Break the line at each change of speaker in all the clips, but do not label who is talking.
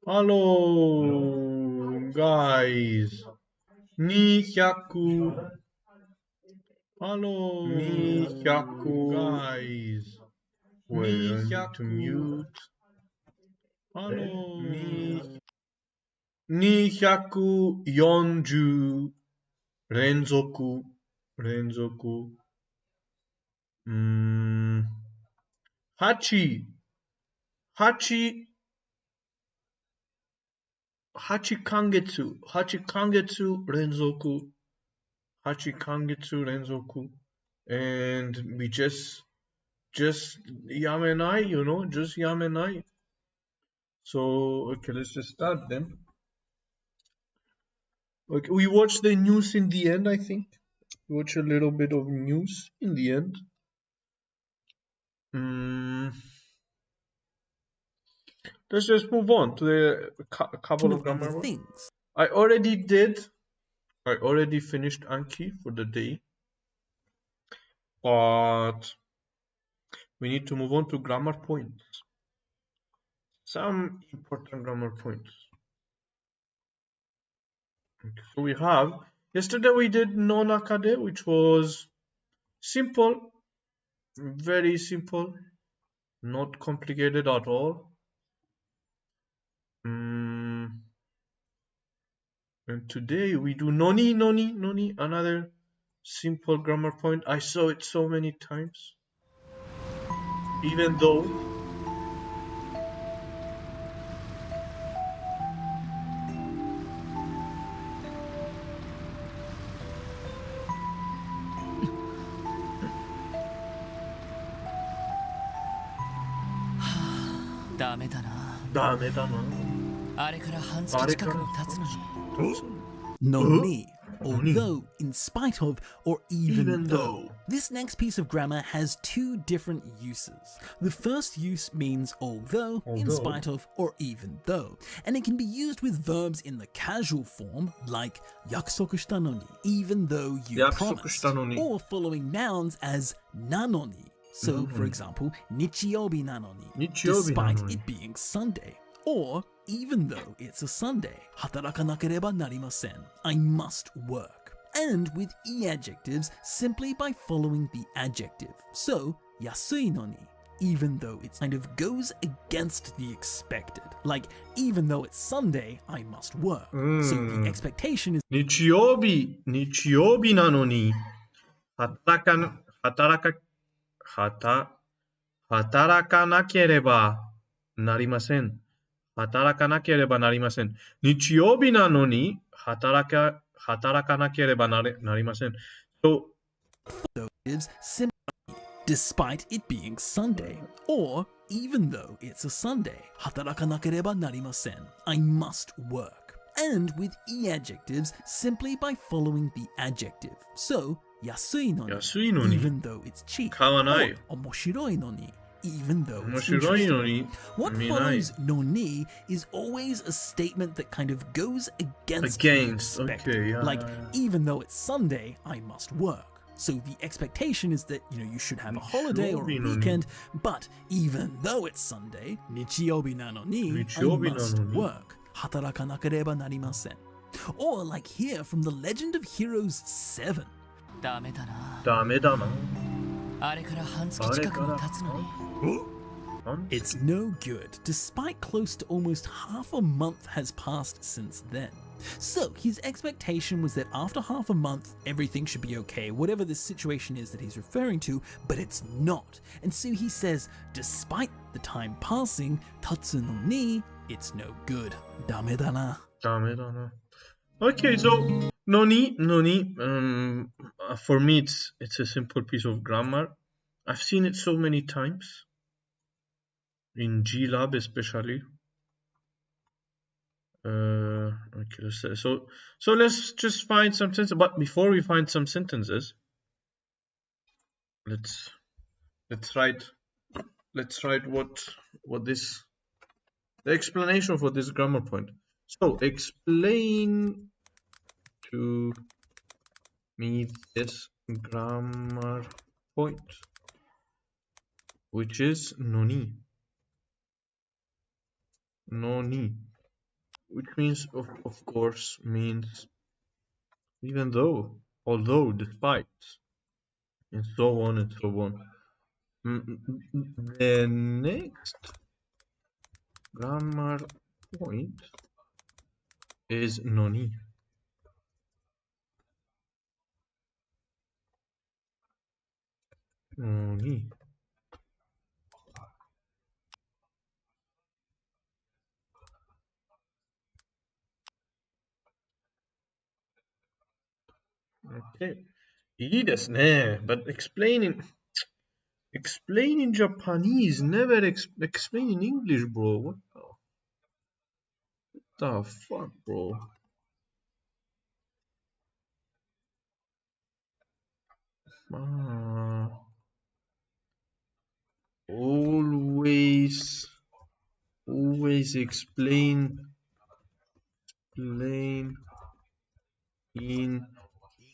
Hello, guys. 200. Hello, 200, guys. Wait, I need to mute. Hello, 240連続。8ヶ月連続。8ヶ月連続。And we just やめない, just やめない. So, okay, let's just start then. Okay, we watched the news in the end, I think. We watched a little bit of news in the end. Let's just move on to the couple of grammar things. I already finished Anki for the day. But we need to move on to grammar points. Some important grammar points. Okay, so we have, yesterday we did non-akade, which was simple, very simple, not complicated at all. And today we do noni, another simple grammar point. I saw it so many times. Even thoughダメだな。あれから半月近くも経つのに。
Noni, although, in spite of, or even though. This next piece of grammar has two different uses. The first use means although, in spite of, or even though, and it can be used with verbs in the casual form like 約束したのに, even though you promised, or following nouns as なのに. So, for example, 日曜日なのに, despite it being Sunday. Or, even though it's a Sunday, 働かなければなりません. I must work. And with e-adjectives simply by following the adjective. So, 安いのに, even though it kind of goes against the expected. Like, even though it's Sunday, I must work. So the expectation is
日曜日なのに働かなければなりません。日曜日なのに働かなければなりません。So,
simply despite it being Sunday, or even though it's a Sunday, 働かなければなりません. I must work. And with e-adjectives simply by following the adjective. So, 安いのに, even though it's cheap.
買わない。
Or 面白いのに, even though it's
面白いのに
interesting. What follows noni is always a statement that kind of goes against the expected.
Okay, yeah,
Like, even though it's Sunday, I must work. So the expectation is that, you should have a holiday or a weekend, but even though it's Sunday, 日曜日なのに I must work. 働かなければなりません. Or like here from the Legend of Heroes 7. ダメだな。あれから半月近くも経つのに。It's no good, despite close to almost half a month has passed since then. So his expectation was that after half a month, everything should be okay, whatever the situation is that he's referring to, but it's not. And so he says, despite the time passing, 経つのに, it's no good. ダメだな。
Okay, so noni, for me it's a simple piece of grammar. I've seen it so many times. In G-Lab especially. Okay, so let's just find some sentences. But before we find some sentences, let's write what this, the explanation for this grammar point. So explain to me this grammar point, which is noni. no ni, which means of course means even though, although, despite, and so on and so on. The next grammar point is no ni. No ni. Okay. いいですね. But explain in Japanese, never explain in English, bro. What the fuck, bro? Always explain in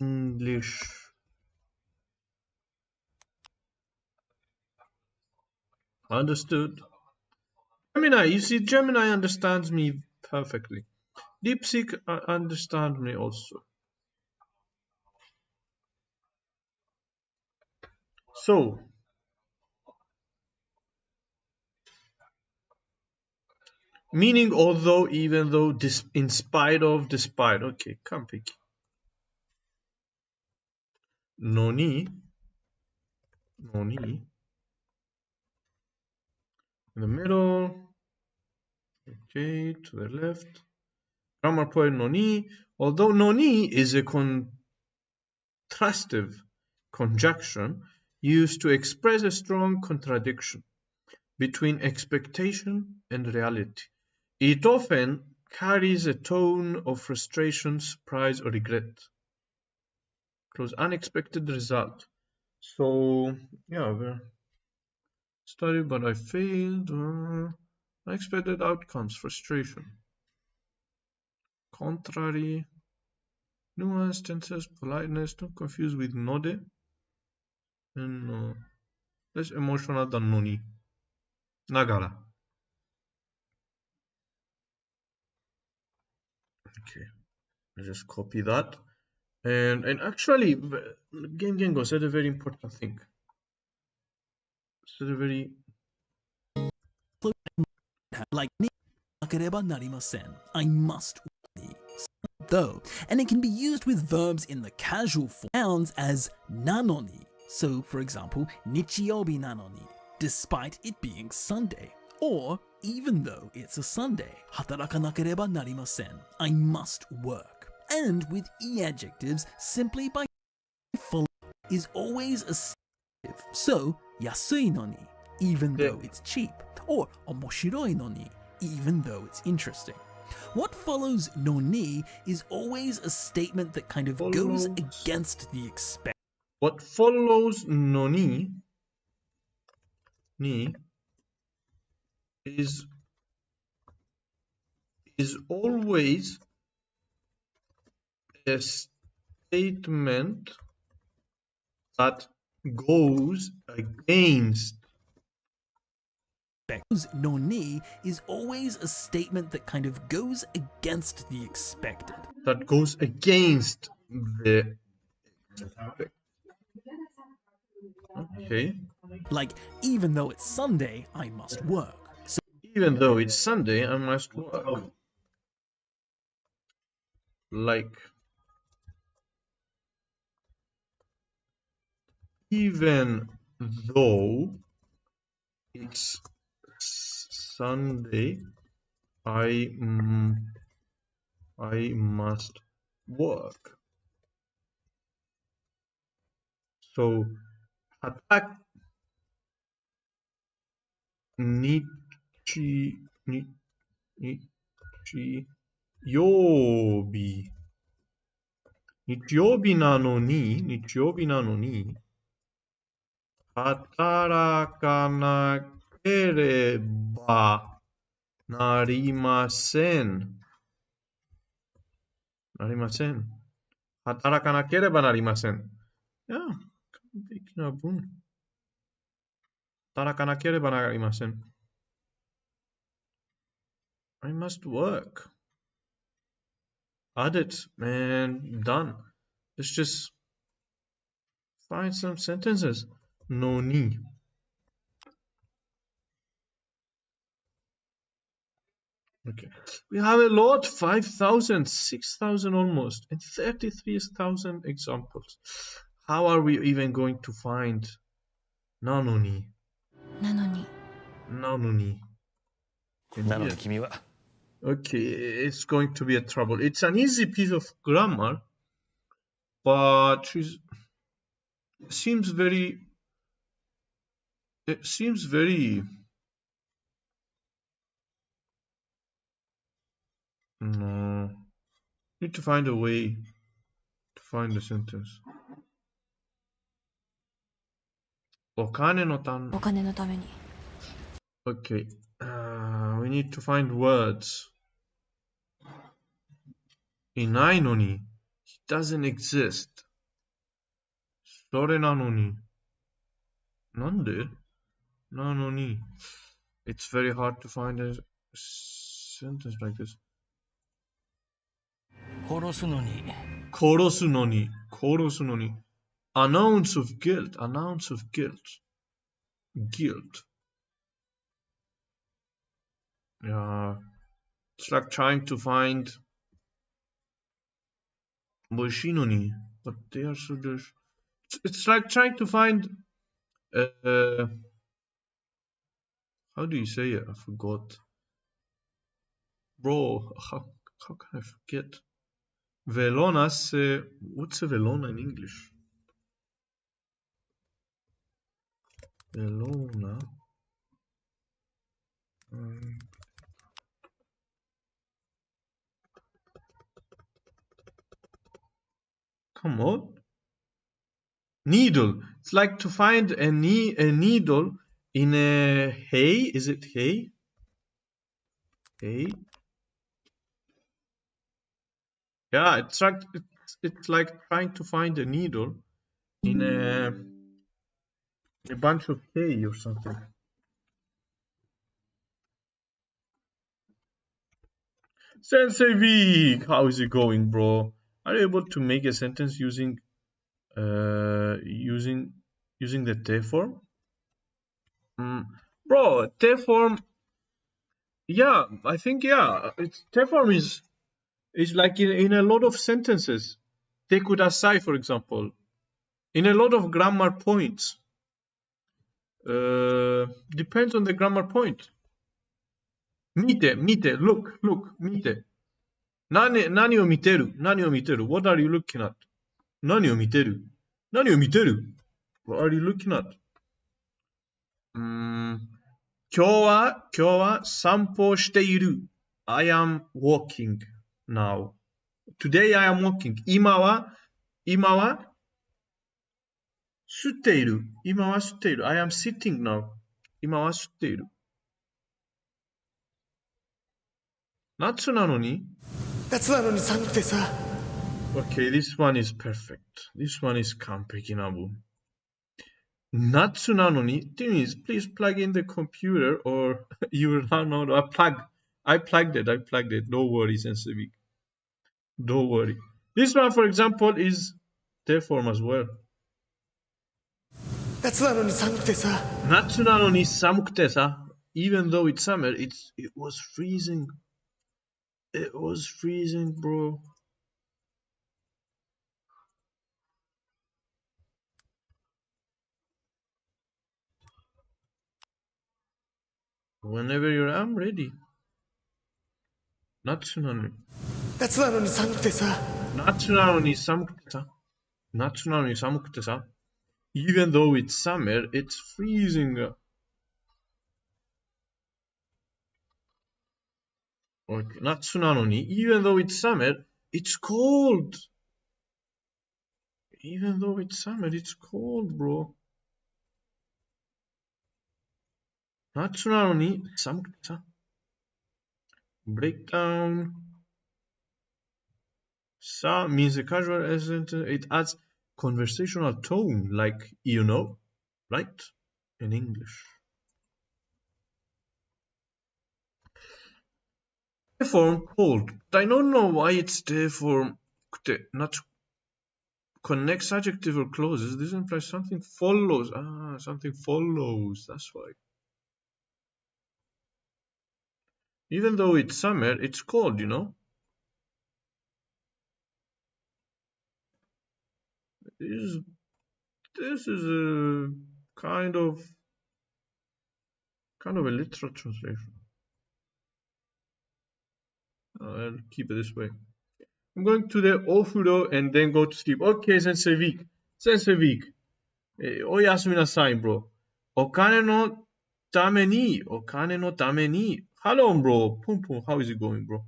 English. Understood. Gemini, you see, Gemini understands me perfectly. DeepSeek understands me also. So, meaning although, even though, in spite of, despite. Okay,完璧. No ni. In the middle. Okay, to the left. Grammar point no ni. Although no ni is a contrastive conjunction used to express a strong contradiction between expectation and reality. It often carries a tone of frustration, surprise, or regret. It was unexpected result. So, yeah, we studied, but I failed. Unexpected outcomes, frustration. Contrary, nuance, tenses, politeness, don't confuse with node. And less emotional than noni. Nagara. Okay, I just copy that. And actually, Gengo said a very important thing. Said a very...
Like, I must though, and it can be used with verbs in the casual form nouns as nanoni. So, for example, nichiyobi nanoni, despite it being Sunday. Or, even though it's a Sunday, hatarakanakereba narimasen, I must work. And with e-adjectives, simply by follow is always a subjective. So, yasui noni, even though it's cheap. Or omoshiroi noni, even though it's interesting. What follows no ni is always a statement that kind of goes against the expected.
What follows no ni is always a statement that goes against.
No ni is always a statement that kind of goes against the expected.
That goes against the expected. Okay.
Like, even though it's Sunday, I must work. So,
even though it's Sunday, I must work. Like, even though it's Sunday, I must work. So, attack yobi. 日曜日なのに、働かなければなりません。働かなければなりません。いや、完璧な文。働かなければなりません。I must work. Add it and done. Let's just find some sentences. No ni. Okay. We have a lot, 5,000, 6,000 almost, and 33,000 examples. How are we even going to find nanoni?
なのに
Nanoni. And
なの
here-
で君は
Okay, it's going to be a trouble. It's an easy piece of grammar, but it seems very no. Need to find a way to find the sentence. お金のため
お金のために
Okay, we need to find words. いないのに He doesn't exist. それなのになんでなのに It's very hard to find a sentence like this.
殺すのに
殺すのに An ounce of guilt. Guilt. Yeah. It's like trying to find 美味しいのに but they are so delicious. It's like trying to find how do you say it? I forgot. Bro, how can I forget? Velona se... What's a velona in English? Velona... Come on. Needle. It's like to find a needle in a hay. Is it hay? Hay? Yeah, it's like trying to find a needle in a bunch of hay or something. Sensei V, how is it going, bro? Are you able to make a sentence using the te form? Bro, te form. Yeah, I think te form is like in a lot of sentences. Te kudasai, for example, in a lot of grammar points. Depends on the grammar point. Mite, look, mite. Nani o miteru? What are you looking at? Nani o miteru? What are you looking at? 今日は散歩している。I am walking now. Today I am walking. 今は吸っている。I am sitting now. 今は吸っている。夏なのに寒くてさ。Okay, this one is perfect. This one is 完璧な文。夏なのに Please plug in the computer or you will run out. I plugged it. Don't worry, Sensei. Don't worry. This one, for example, is te form as well.
夏なのに寒くてさ。
夏なのに寒くてさ。Even though it's summer, it was freezing. It was freezing, bro. Whenever I'm ready. 夏なのに
寒くてさ。
Even though it's summer, it's freezing. Okay. 夏なのに even though it's summer, it's cold. Even though it's summer, it's cold, bro. 夏なのに寒くてさ。Breakdown. Sa means a casual accent. It adds conversational tone, like you know, right? In English. form cold. I don't know why it's there for not connects adjective or clauses. This implies something follows. Something follows. That's why. Even though it's summer, it's cold, you know. This is a kind of a literal translation. I'll keep it this way. I'm going to the ofuro and then go to sleep. Okay, Sensei Vic. Sensei Vic. Oyasumi nasai, bro. Okane no tame ni. Okane no tame ni. Hello, bro. Pum pum. How is it going, bro?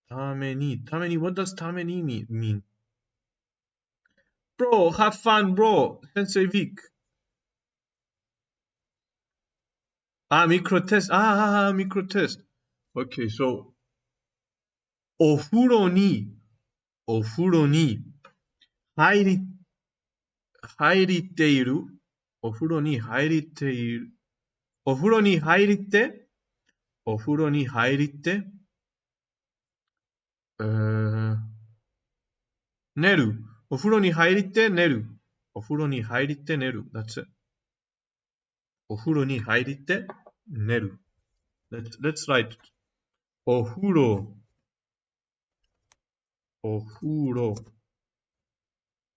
Tame ni. Tame ni. What does tame ni mean? Bro, have fun, bro. Sensei Vic. Micro test. Micro test. Okay, so お風呂に入りている。お風呂に入りている。お風呂に入りて。寝る。お風呂に入りて寝る。お風呂に入りて寝る。That's it. お風呂に入りて寝る。Let's write it. お風呂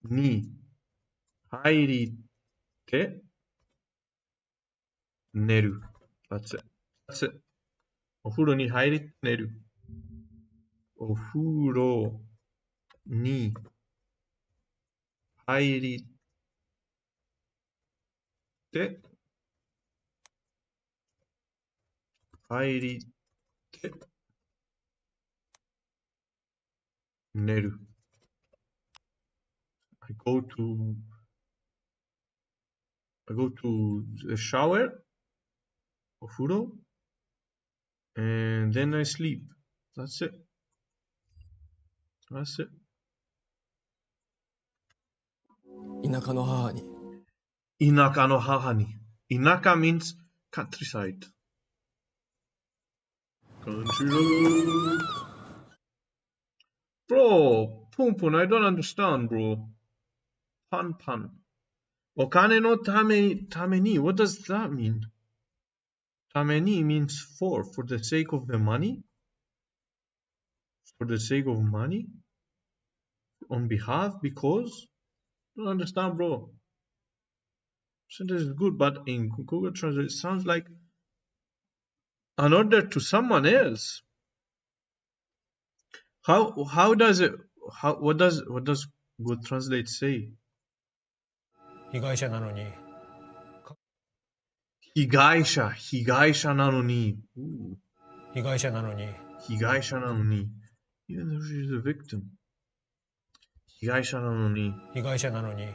に入りて寝る。That's it. お風呂に入りて寝る。お風呂に入りて寝る。I go to the shower, お風呂 and then I sleep. That's it.
田舎の母に。
田舎の母に。田舎 means countryside. Country road. Bro, Pum, I don't understand, bro. Pan. お金のために What does that mean? ために means for the sake of the money? For the sake of money? On behalf? Because? Don't understand, bro. Sentence is good, but in Google Translate it sounds like an order to someone else. How does it? What does Google Translate say?
被害者なのに。
被害者なのに。
被害者なのに。
Even though she's a victim. 被害者なのに。
被害者なのに。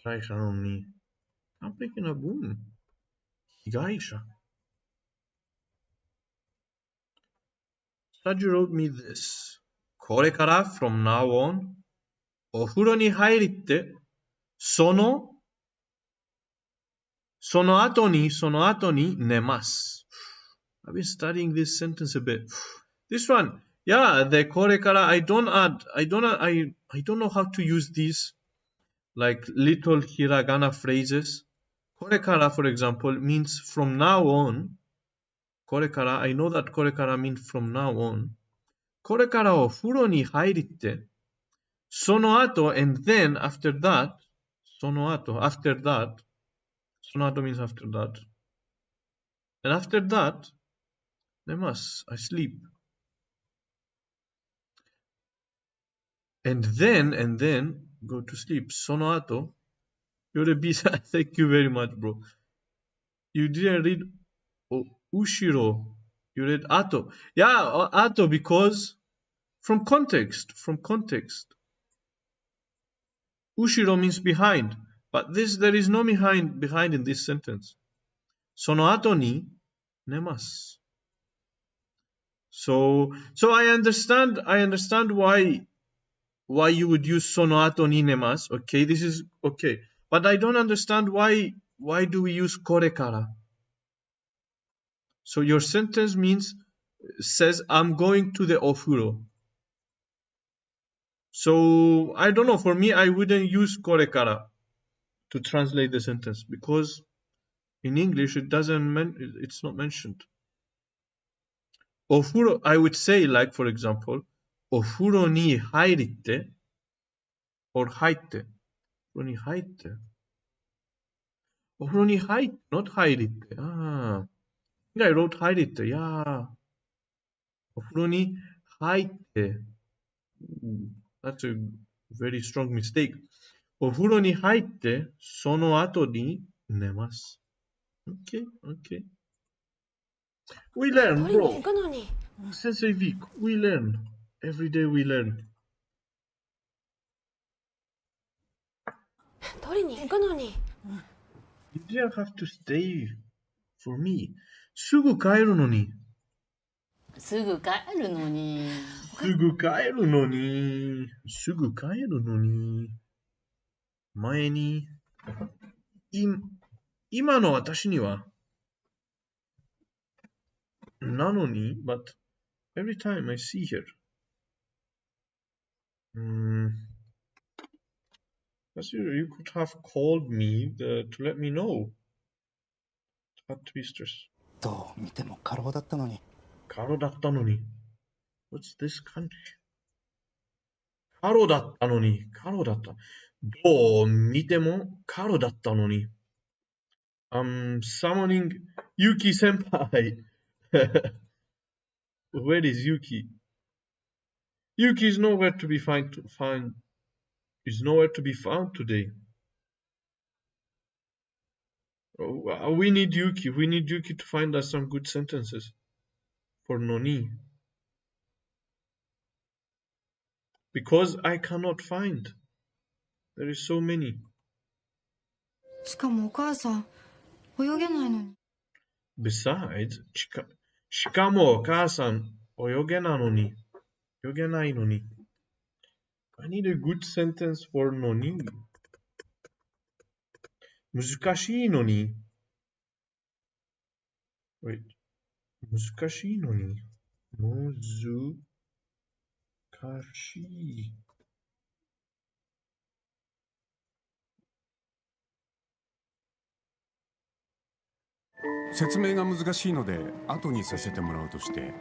I'm picking up boom. 被害者. Saji wrote me this. これから from now on お風呂に入ってその後に寝ます。I've been studying this sentence a bit. This one, yeah, the これから I don't know how to use these like little hiragana phrases. これから for example means from now on. これから I know that これから means from now on. これからお風呂に入りてその後 and then after that その後 after that その後 means after that and after that I sleep and then go to sleep その後 you're a beast. Thank you very much, bro. You didn't read ushiro. You read ato. Yeah, ato because from context. Ushiro means behind, but there is no behind in this sentence. Sono ato ni nemasu. So I understand why you would use sono ato ni nemasu. Okay, this is okay. But I don't understand why why do we use これから? So your sentence says I'm going to the お風呂. So I don't know, for me I wouldn't use これから to translate the sentence because in English it's not mentioned. お風呂 I would say, like for example, お風呂に入って or 入って。お風呂に入って。お風呂に入って。not 入って。I think I wrote 入って。Yeah. お風呂に入って。That's a very strong mistake. お風呂に入って、その後に寝ます。Okay, okay. We learn, bro. Sensei Vic, we learn. Every day we learn.
取りに行くのに。
You didn't have to stay for me. すぐ帰るのに。
すぐ帰るのに。
すぐ帰るのに。すぐ帰るのに。前に。今の私には。なのに、but every time I see her. You could have called me to let me know. Cat twisters.
どう見ても過労だったのに。
過労だったのに。What's this country? 過労だったのに。過労だった。どう見ても過労だったのに。I'm summoning Yuki senpai. Where is Yuki? Yuki is nowhere to be found today. Oh, we need Yuki. We need Yuki to find us some good sentences for Noni. Because I cannot find. There is so many.
しかもお母さん、泳げないのに。
Besides, しかもお母さん、泳げないのに。泳げないのに。I need a good sentence for のに。難しいのに。Wait. 難しいのに。難しい。
説明が難しいので後にさせてもらうとして。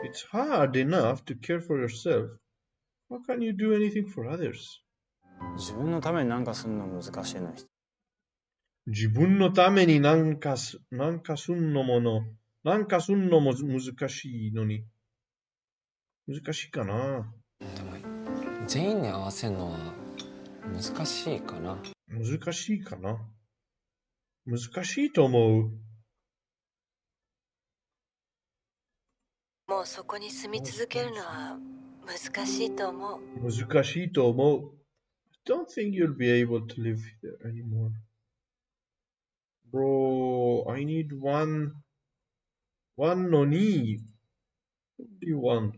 It's hard enough to care for yourself. How can you do anything for others?
自分のために何かするの難しいのに。
自分のために何かすんのも難しいのに。難しいかな。
でも全員に合わせるのは難しいかな。
難しいかな。難しいと思う。
もうそこに住み続けるのは難しいと思う。
難しいと思う。I don't think you'll be able to live there anymore. Bro, I need one no ni. What do you want?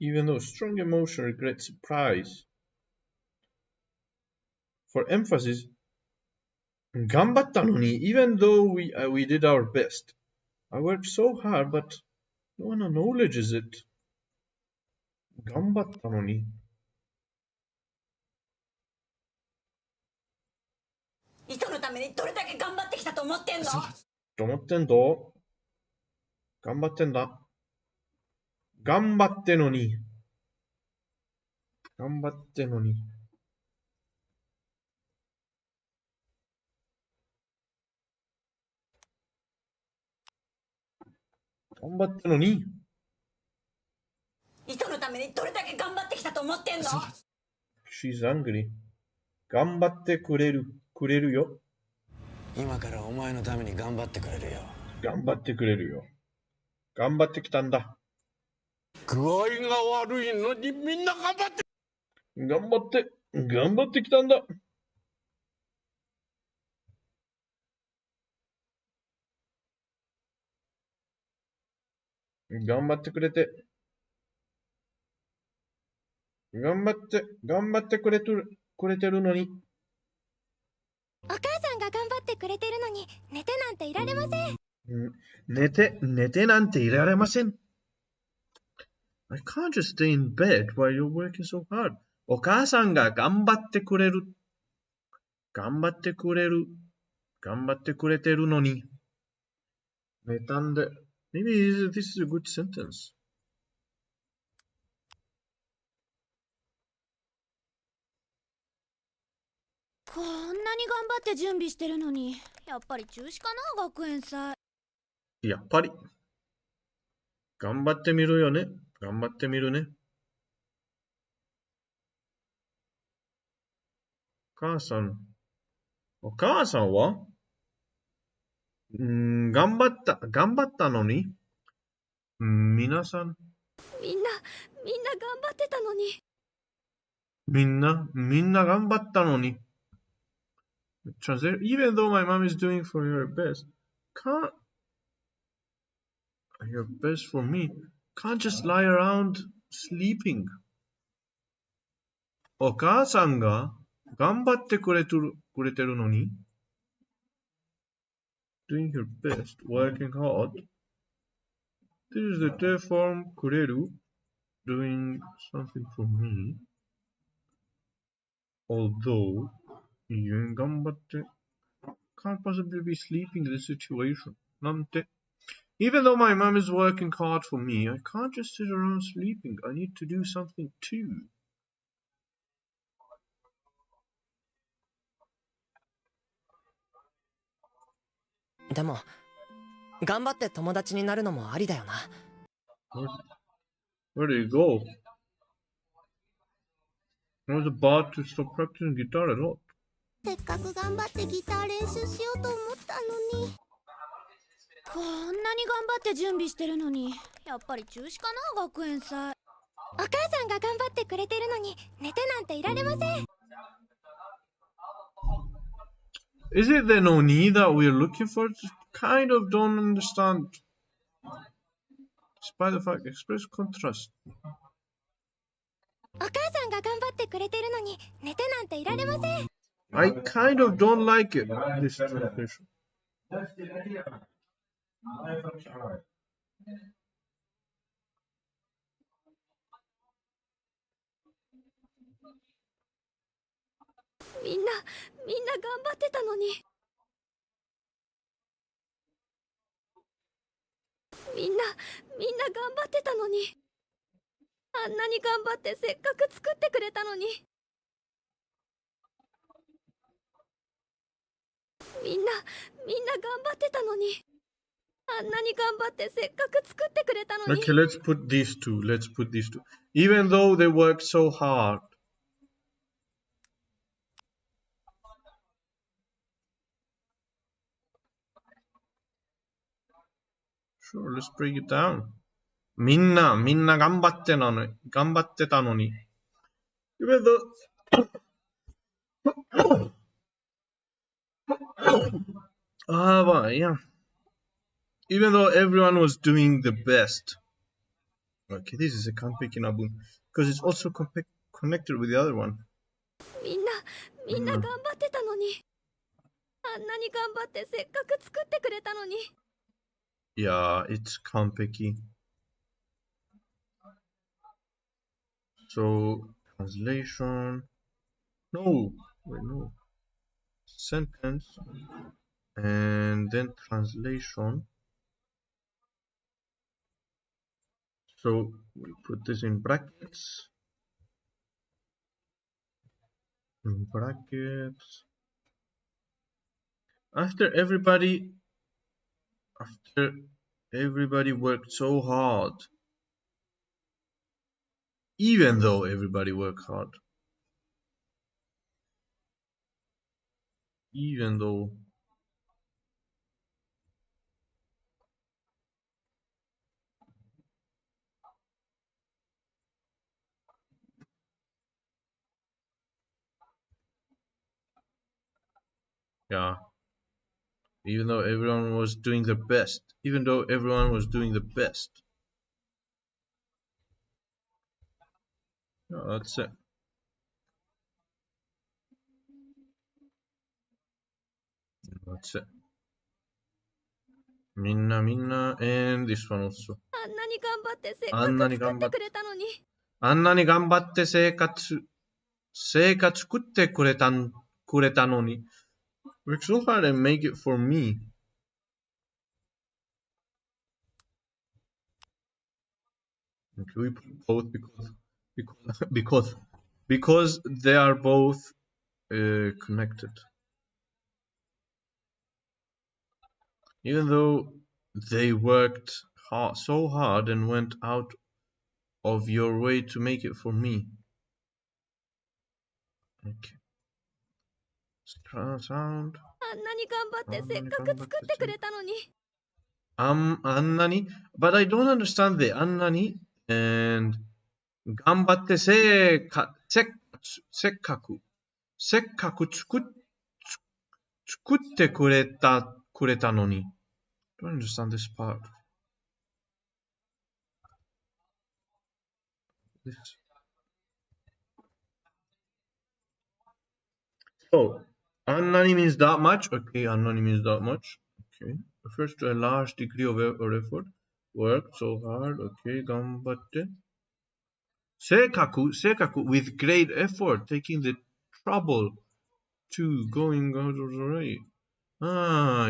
Even though strong emotion, regret, surprise. For emphasis, 頑張ったのに even though we did our best. I worked so hard, but no one acknowledges it. 頑張ったのに。
糸のためにどれだけ頑張ってきたと思ってんの？
と思ってんど？頑張ってんだ。頑張ってのに。頑張ってのに。頑張ってのに。
糸のためにどれだけ頑張ってきたと思ってんの？
She's angry. 頑張ってくれるよ。
今からお前のために頑張ってくれるよ。
頑張ってくれるよ。頑張ってきたんだ。
具合が悪いのにみんな頑張って
頑張ってきたんだ。頑張ってくれて。頑張ってくれてるのに。
お母さんが頑張ってくれてるのに寝てなんていられません。
寝てなんていられません。I can't just stay in bed while you're working so hard. お母さんが頑張ってくれてるのに。寝たんで。Maybe this is a good sentence.
こんなに頑張って準備してるのに、やっぱり中止かな、学園祭。
やっぱり。頑張ってみるよね。頑張ってみるね。お母さんは頑張ったのに皆さん
みんな頑張ってたのに。
みんな頑張ったのに。Translate, even though my mom is doing for your best, your best for me, can't just lie around sleeping. お母さんが頑張ってくれてるのに doing her best, working hard. This is the third form くれる doing something for me. Although, 頑張って can't possibly be sleeping in this situation. なんて Even though my mom is working hard for me, I can't just sit around sleeping. I need to do something too.
でも頑張って友達になるのもありだよな。
Where did he go? I was about to stop practicing guitar a lot.
せっかく頑張ってギター練習しようと思ったのに。こんなに頑張って準備してるのに、やっぱり中止かな、学園祭。お母さんが頑張ってくれてるのに寝てなんていられません。
Is it the noni that we're looking for? Just kind of don't understand. Despite the fact, express contrast.
お母さんが頑張ってくれてるのに寝てなんていられません。
I kind of don't like it. This translation.
みんな頑張ってたのに。みんな頑張ってたのに。あんなに頑張ってせっかく作ってくれたのに。みんな頑張ってたのに。あんなに頑張ってせっかく作ってくれたのに。
Okay, let's put these two. Even though they worked so hard. Sure, let's break it down. みんな頑張ってたのに。Even though yeah. Even though everyone was doing the best. Okay, this is a完璧な文 because it's also connected with the other one.
みんな頑張ってたのに。あんなに頑張ってせっかく作ってくれたのに。
Yeah, it's 完璧. So, translation. No. Sentence. And then translation. So, we put this in brackets. After everybody worked so hard. Even though everybody worked hard. Even though. Yeah. Even though everyone was doing the best. Yeah, that's it. That's it. Minna, and this one also.
あんなに頑張ってせっか
あんな
く
に頑張って
作ってくれたのに。
あんなに頑張って生活作ってくれたのに。Work so hard and make it for me. Okay, we put both because they are both connected. Even though they worked so hard and went out of your way to make it for me. Okay. Sound.
あんなに頑張ってせっかく作ってくれたのに。
あんなに But I don't understand the あんなに and 頑張ってせっかく作ってくれたのに。Don't understand this part. So, あんなに means that much. Okay, あんなに means that much. Okay. Refers to a large degree of effort. Worked so hard. Okay, 頑張って。せっかく with great effort, taking the trouble to going out of the way.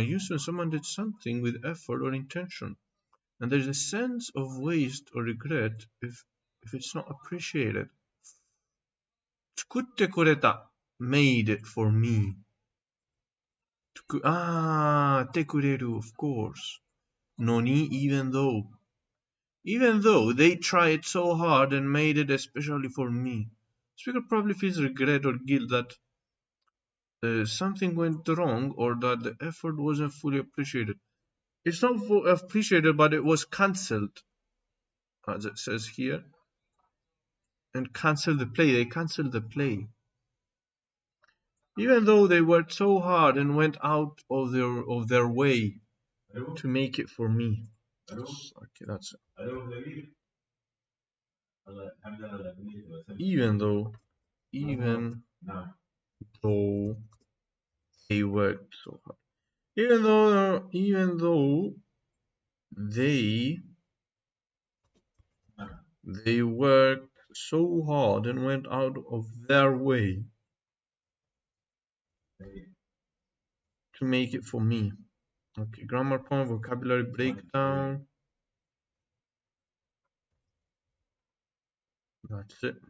Used when someone did something with effort or intention. And there's a sense of waste or regret if it's not appreciated. 作ってくれた made it for me. てくれる of course. のに even though they tried so hard and made it especially for me. Speaker probably feels regret or guilt that something went wrong or that the effort wasn't fully appreciated. It's not appreciated, but it was cancelled, as it says here. And cancel the play. They canceled the play. Even though they worked so hard and went out of their way to make it for me. Okay, that's it. Even though they worked so hard. Even though they worked so hard and went out of their way to make it for me. Okay, grammar point, vocabulary breakdown. That's it.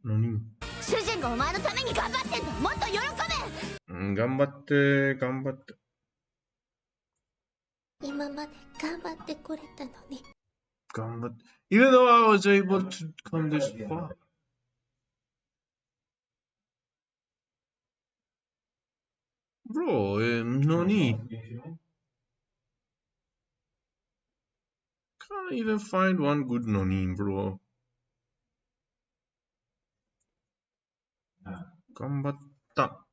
何
主人がお前のために頑張ってんだ。もっと喜べ。
頑張って。
今まで頑張ってこれたのに。
頑張って。Even though I was able to come this far. Bro, nani? Can't even find one good nani, bro. 頑張った。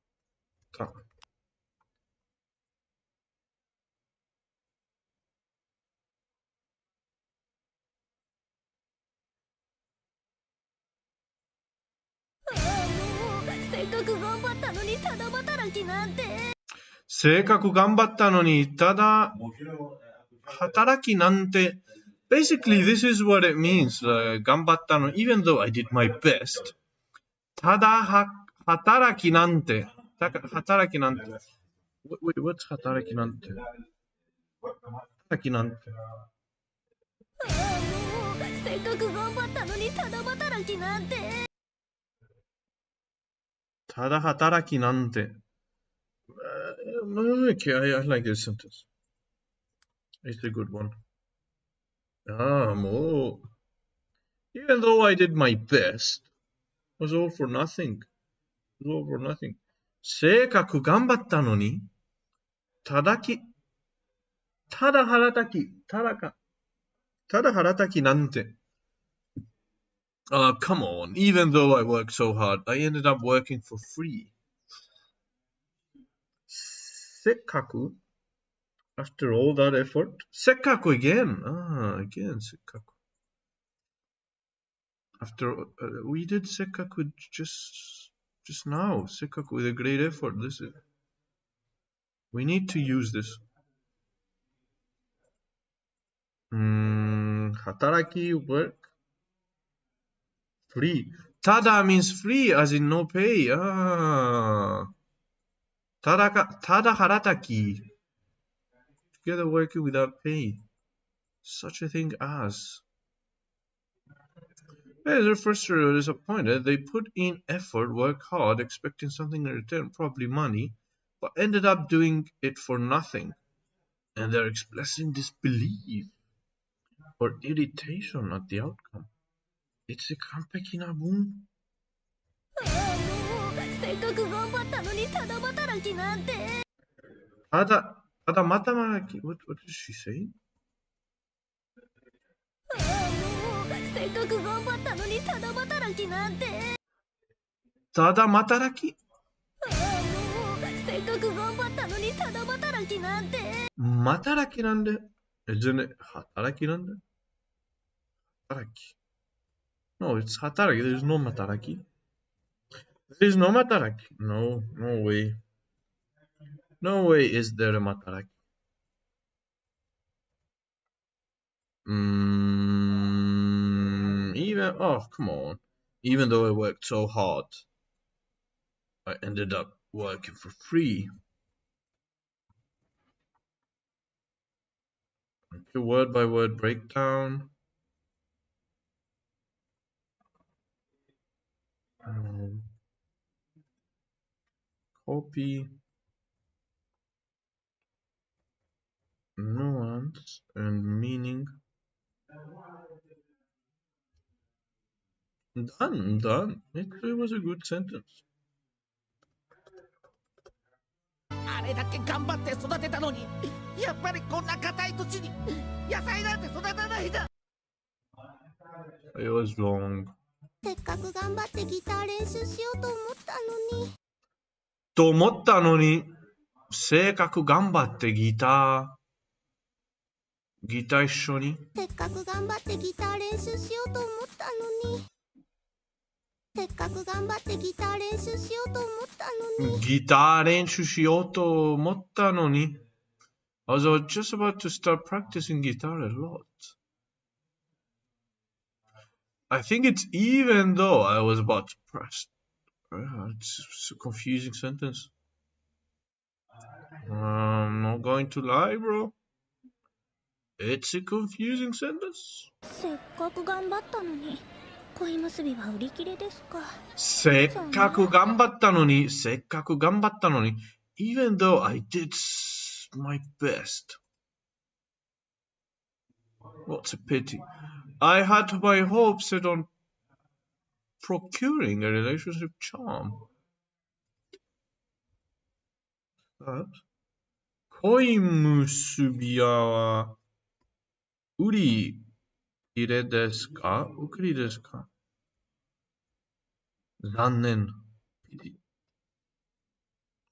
せっかく頑張ったのにただ働きなんて。
せっかく頑張ったのにただ働きなんて。Basically, this is what it means. 頑張ったの even though I did my best. ただ働きなんて。働きなんて。Wait, what's 働きなんて？働きなんて。
せっかく頑張ったのにただ働きなんて。
ただ働きなんて。Okay, I like this sentence. It's a good one. More. Even though I did my best, it was all for nothing.せっかく頑張ったのに、ただ腹たきなんて。Come on. Even though I worked so hard, I ended up working for free. せっかく After all that effort. Sekkaku again. Again sekkaku. After we did sekkaku just now. Sekkaku with a great effort. This is. We need to use this. Hataraki, work. Free. Tada means free, as in no pay. Tada harataki. Together working without pay. Such a thing as. They're frustrated or disappointed. They put in effort, work hard, expecting something in return, probably money, but ended up doing it for nothing. And they're expressing disbelief or irritation at the outcome. It's a完璧な文。
せっかく頑張ったのにただ働きなんて。
ただ働き。What did she say?
せっかく頑張ったのにただ働きなんて。
ただ働き。
せっかく頑張ったのにただ働きなんて。
働きなんで。Isn't it 働きなんで。働き。No, it's 働き。There's no 働き。There's no 働き。No way. No way is there a 働き。Come on. Even though I worked so hard, I ended up working for free. Okay, word by word breakdown. Copy. Nuance and meaning. Done. It was a good sentence.
あれだけ頑張って育てたのに、やっぱりこんな硬い土地に野菜なんて育たないんだ。
It was wrong.
せっかく頑張ってギター練習しようと思
ったのに、せっかく頑張ってギター一緒に。
せっかく頑張ってギター練習しようと思ったのに。せっかく頑張ってギター練習しようと思ったのに。
ギター練習しようと思ったのに。I was just about to start practicing guitar a lot. I think it's even though I was about to press. It's a confusing sentence. I'm not going to lie, bro. It's a confusing sentence.
せっかく頑張ったのに。恋結びは売り切れですか。
せっかく頑張ったのに、even though I did my best. What's a pity. I had my hopes set on procuring a relationship charm. But 恋結びは売り切れですか？送りですか？残念。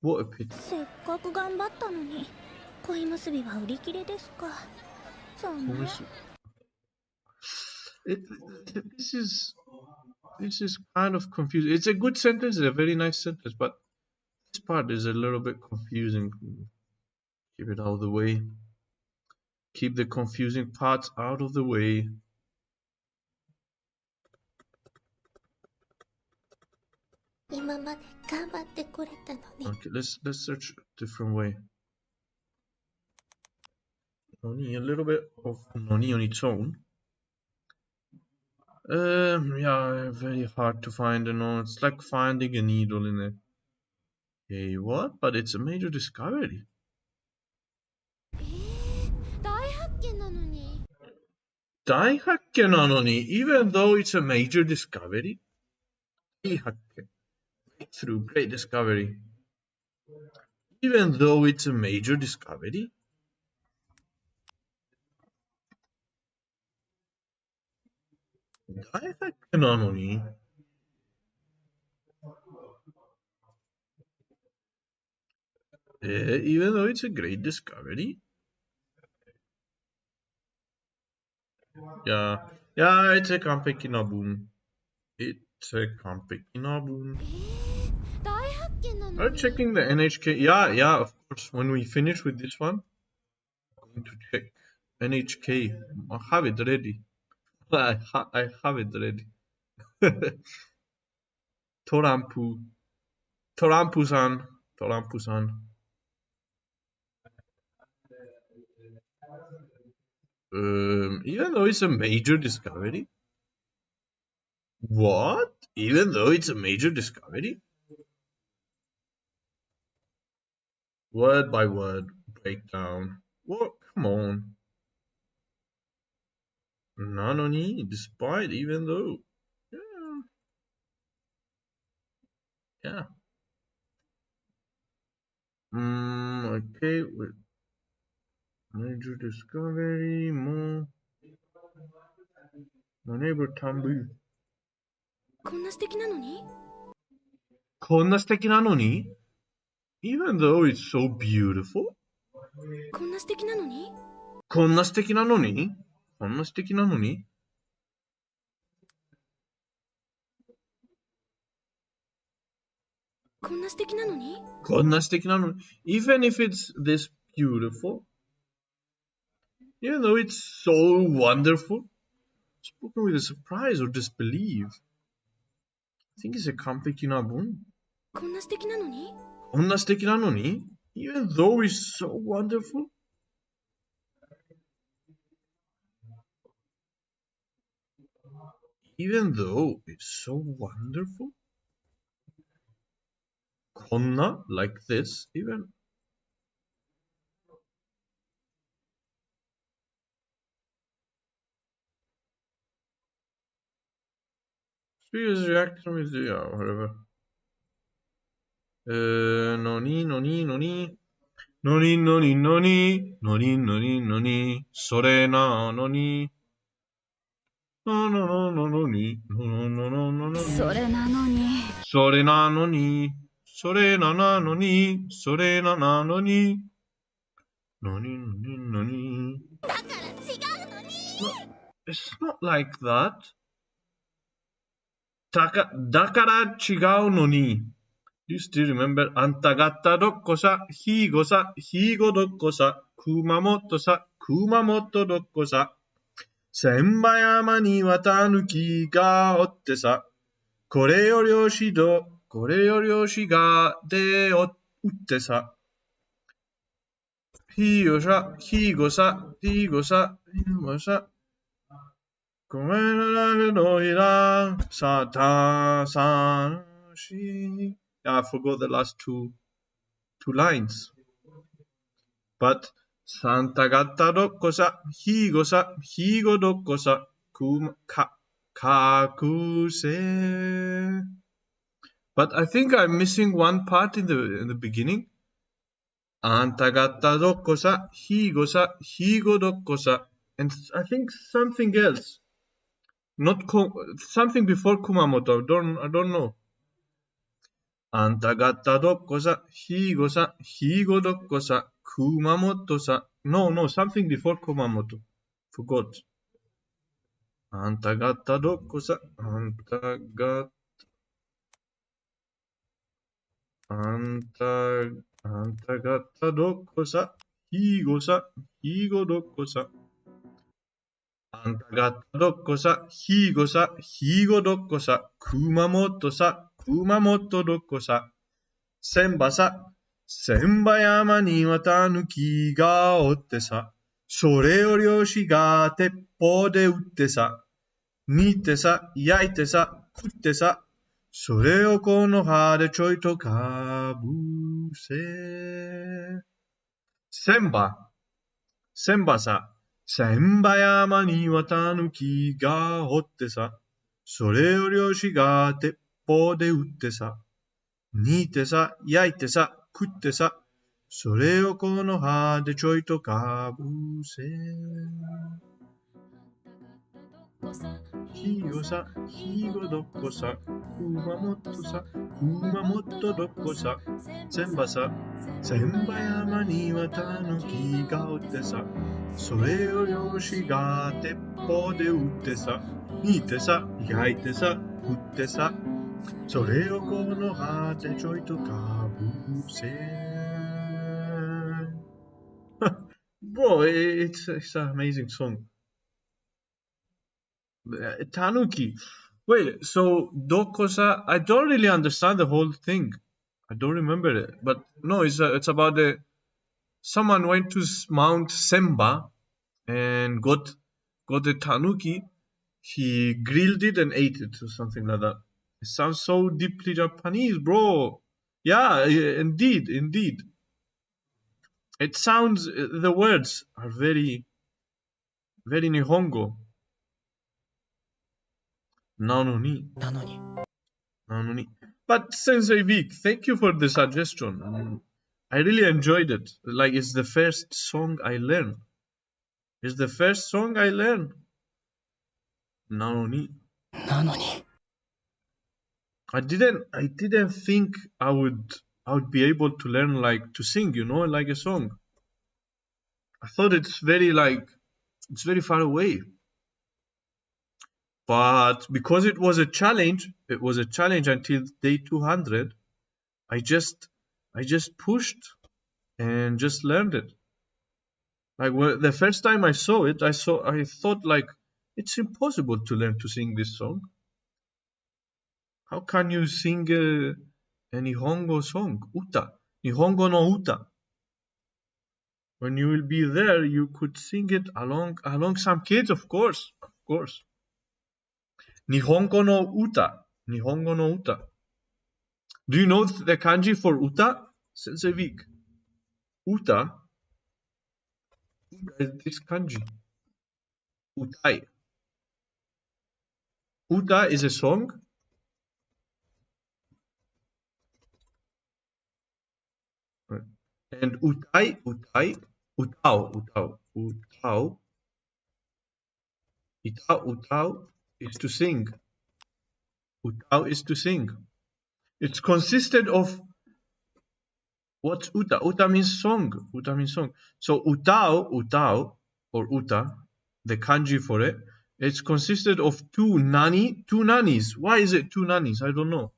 What a pity.
せっかく頑張ったのに恋結びは売り切れですか。残念。
This is kind of confusing. It's a good sentence, it's a very nice sentence, but this part is a little bit confusing. Keep it out of the way. Keep the confusing parts out of the way. Okay, let's search a different way. Noni, a little bit of Noni on its own. Yeah, very hard to find. It's like finding a needle in a. Hey, what? But it's a major discovery. 大発見なのに even though it's a major discovery. 大発見 Breakthrough, great discovery. Even though it's a major discovery. 大発見なのに even though it's a great discovery. Yeah. Yeah, it's a Kampeki Nabun. It's a Kampeki Nabun.
大発見なの
Are
に
checking the NHK? Yeah, of course. When we finish with this one, I'm going to check NHK. I have it ready. I have it ready. トランプさん。Even though it's a major discovery? What? Even though it's a major discovery? Word by word breakdown. What? Come on. Nanoni, despite, even though. Yeah. Okay. Wait. Major discovery, more. My neighbor Tambu.
こんな素敵なのに
こんな素敵なのに? Even though it's so beautiful?
こんな素敵なのに
こんな素敵なのに? こんな素敵なのに?
こんな素敵なのに
こんな素敵なのに? Even if it's this beautiful, even though it's so wonderful, spoken with a surprise or disbelief. I think it's a 完璧な文。
こんな素敵なのに
こんな素敵なのに? Even though it's so wonderful. Even though it's so wonderful. こんな like this even. Serious reaction with the whatever. のにのにのにのにのにのにのにのにのにそれなのにのののののにのののののの
それなのに
それなのにそれなのにそれなのにのにのにのに
だから違うのに
It's not like that だから違うのにDo you still remember? あんた方どっこさ、ひごさ、ひごどっこさ、熊本さ、熊本どっこさ。千葉山にはたぬきがおってさ、これよりおしど、これよりおしがでおってさ。ひごさ、ひごさ、ひごさ、ひごさ。ごめんなさいのひら、さたさんし。I forgot the last two lines. But Santa gata dokko sa, higo dokko sa, kakuse. But I think I'm missing one part in the beginning. Anta gata dokko sa, higo dokko sa, and I think something else. Not something before Kumamoto. I don't know. あんた方どっこさ、ひごさ、ひごどっこさ、熊本さ。No, something before 熊本。Forgot. あんた方どっこさ、あんた方どっこさ、ひごさ、ひごどっこさ。あんた方どっこさ、ひごさ、ひごどっこさ、熊本さ。熊本どこさ、千葉さ、千葉山にはたぬきがおってさ、それを漁師が鉄砲で撃ってさ、煮てさ、焼いてさ、食ってさ、それをこの葉でちょいとかぶせ。千葉さ、千葉山にはたぬきがおってさ、それを漁師が鉄砲で撃ってさ、煮てさ、焼いてさ、食ってさ、それをこの葉でちょいとかぶせ。ひごさ、ひごどっこさ、熊本さ、熊本どっこさ、千葉さ、千葉山にはたぬきがおってさ、それを漁師が鉄砲で撃ってさ、煮てさ、焼いてさ、振ってさ、それをこの果てちょいとかぶせ。Bro, it's an amazing song. Tanuki. Wait, so Dokosa, I don't really understand the whole thing. I don't remember it. But no, it's about someone went to Mount Semba and got the Tanuki. He grilled it and ate it or something like that. It sounds so deeply Japanese, bro. Yeah, indeed. It sounds, the words are very, very Nihongo. Nanoni. But Sensei Vic, thank you for the suggestion. I really enjoyed it. Like, it's the first song I learned. Nanoni. I didn't think I would be able to learn, like, to sing, like a song. I thought it's very far away. But because it was a challenge until day 200, I just pushed and just learned it. Like, the first time I saw it, I thought, like, it's impossible to learn to sing this song. How can you sing a Nihongo song? Uta. Nihongo no uta. When you will be there, you could sing it along some kids, of course. Nihongo no uta. Do you know the kanji for uta? Sensei Vic. Uta is this kanji. Utai. Uta is a song. And utau is to sing. Utau is to sing. It's consisted of, what's uta? Uta means song. So utau or uta, the kanji for it, it's consisted of two nannies. Why is it two nannies? I don't know.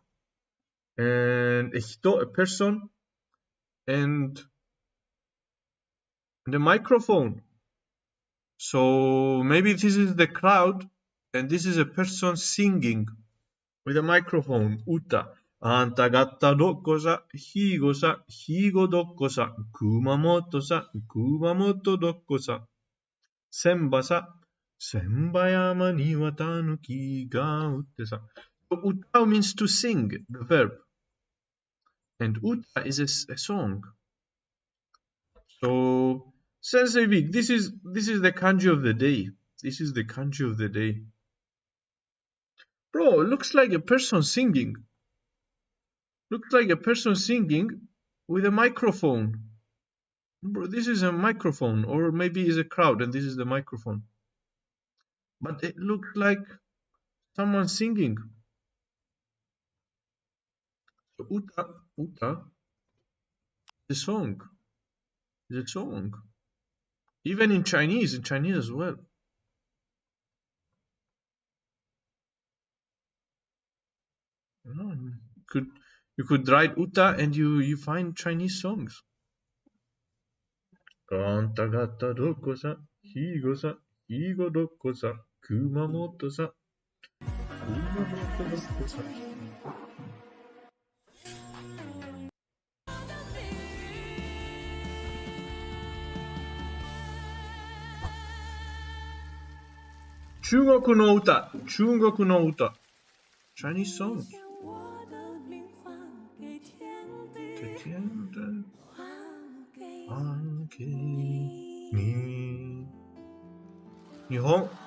And a person, and the microphone. So maybe this is the crowd, and this is a person singing with a microphone. Uta. Anta gatta dokko sa, higo dokko sa, Kumamoto dokko sa, Semba yama ni wa tanuki ga utte sa. So uta means to sing, the verb. And uta is a song. So, Sensei Vic, this is the kanji of the day. Bro, it looks like a person singing. With a microphone. Bro, this is a microphone, or maybe it's a crowd and this is the microphone. But it looks like someone singing. So uta, the song. Even in Chinese as well. You could write uta and you find Chinese songs. Kanta gatta dokko sa, higo dokko sa, Kumamoto sa, dokko sa. Chungoku no uta. Chinese songs.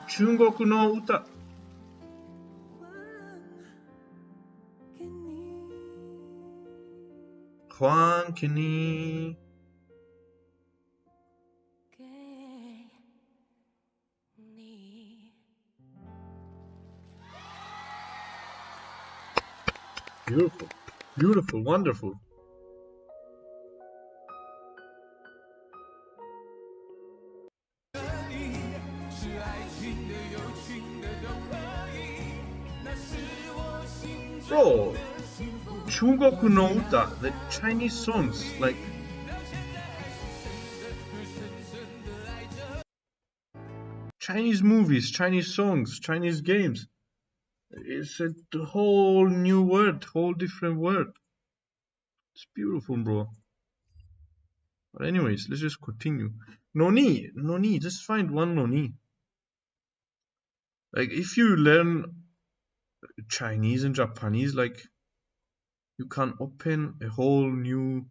Chungoku no uta. Juan Kini. Beautiful, wonderful. Bro, 中国の歌, the Chinese songs, like Chinese movies, Chinese songs, Chinese games. It's a whole new word, whole different word. It's beautiful, bro. But anyways, let's just continue. Noni, just find one noni. Like if you learn Chinese and Japanese, like you can open a whole new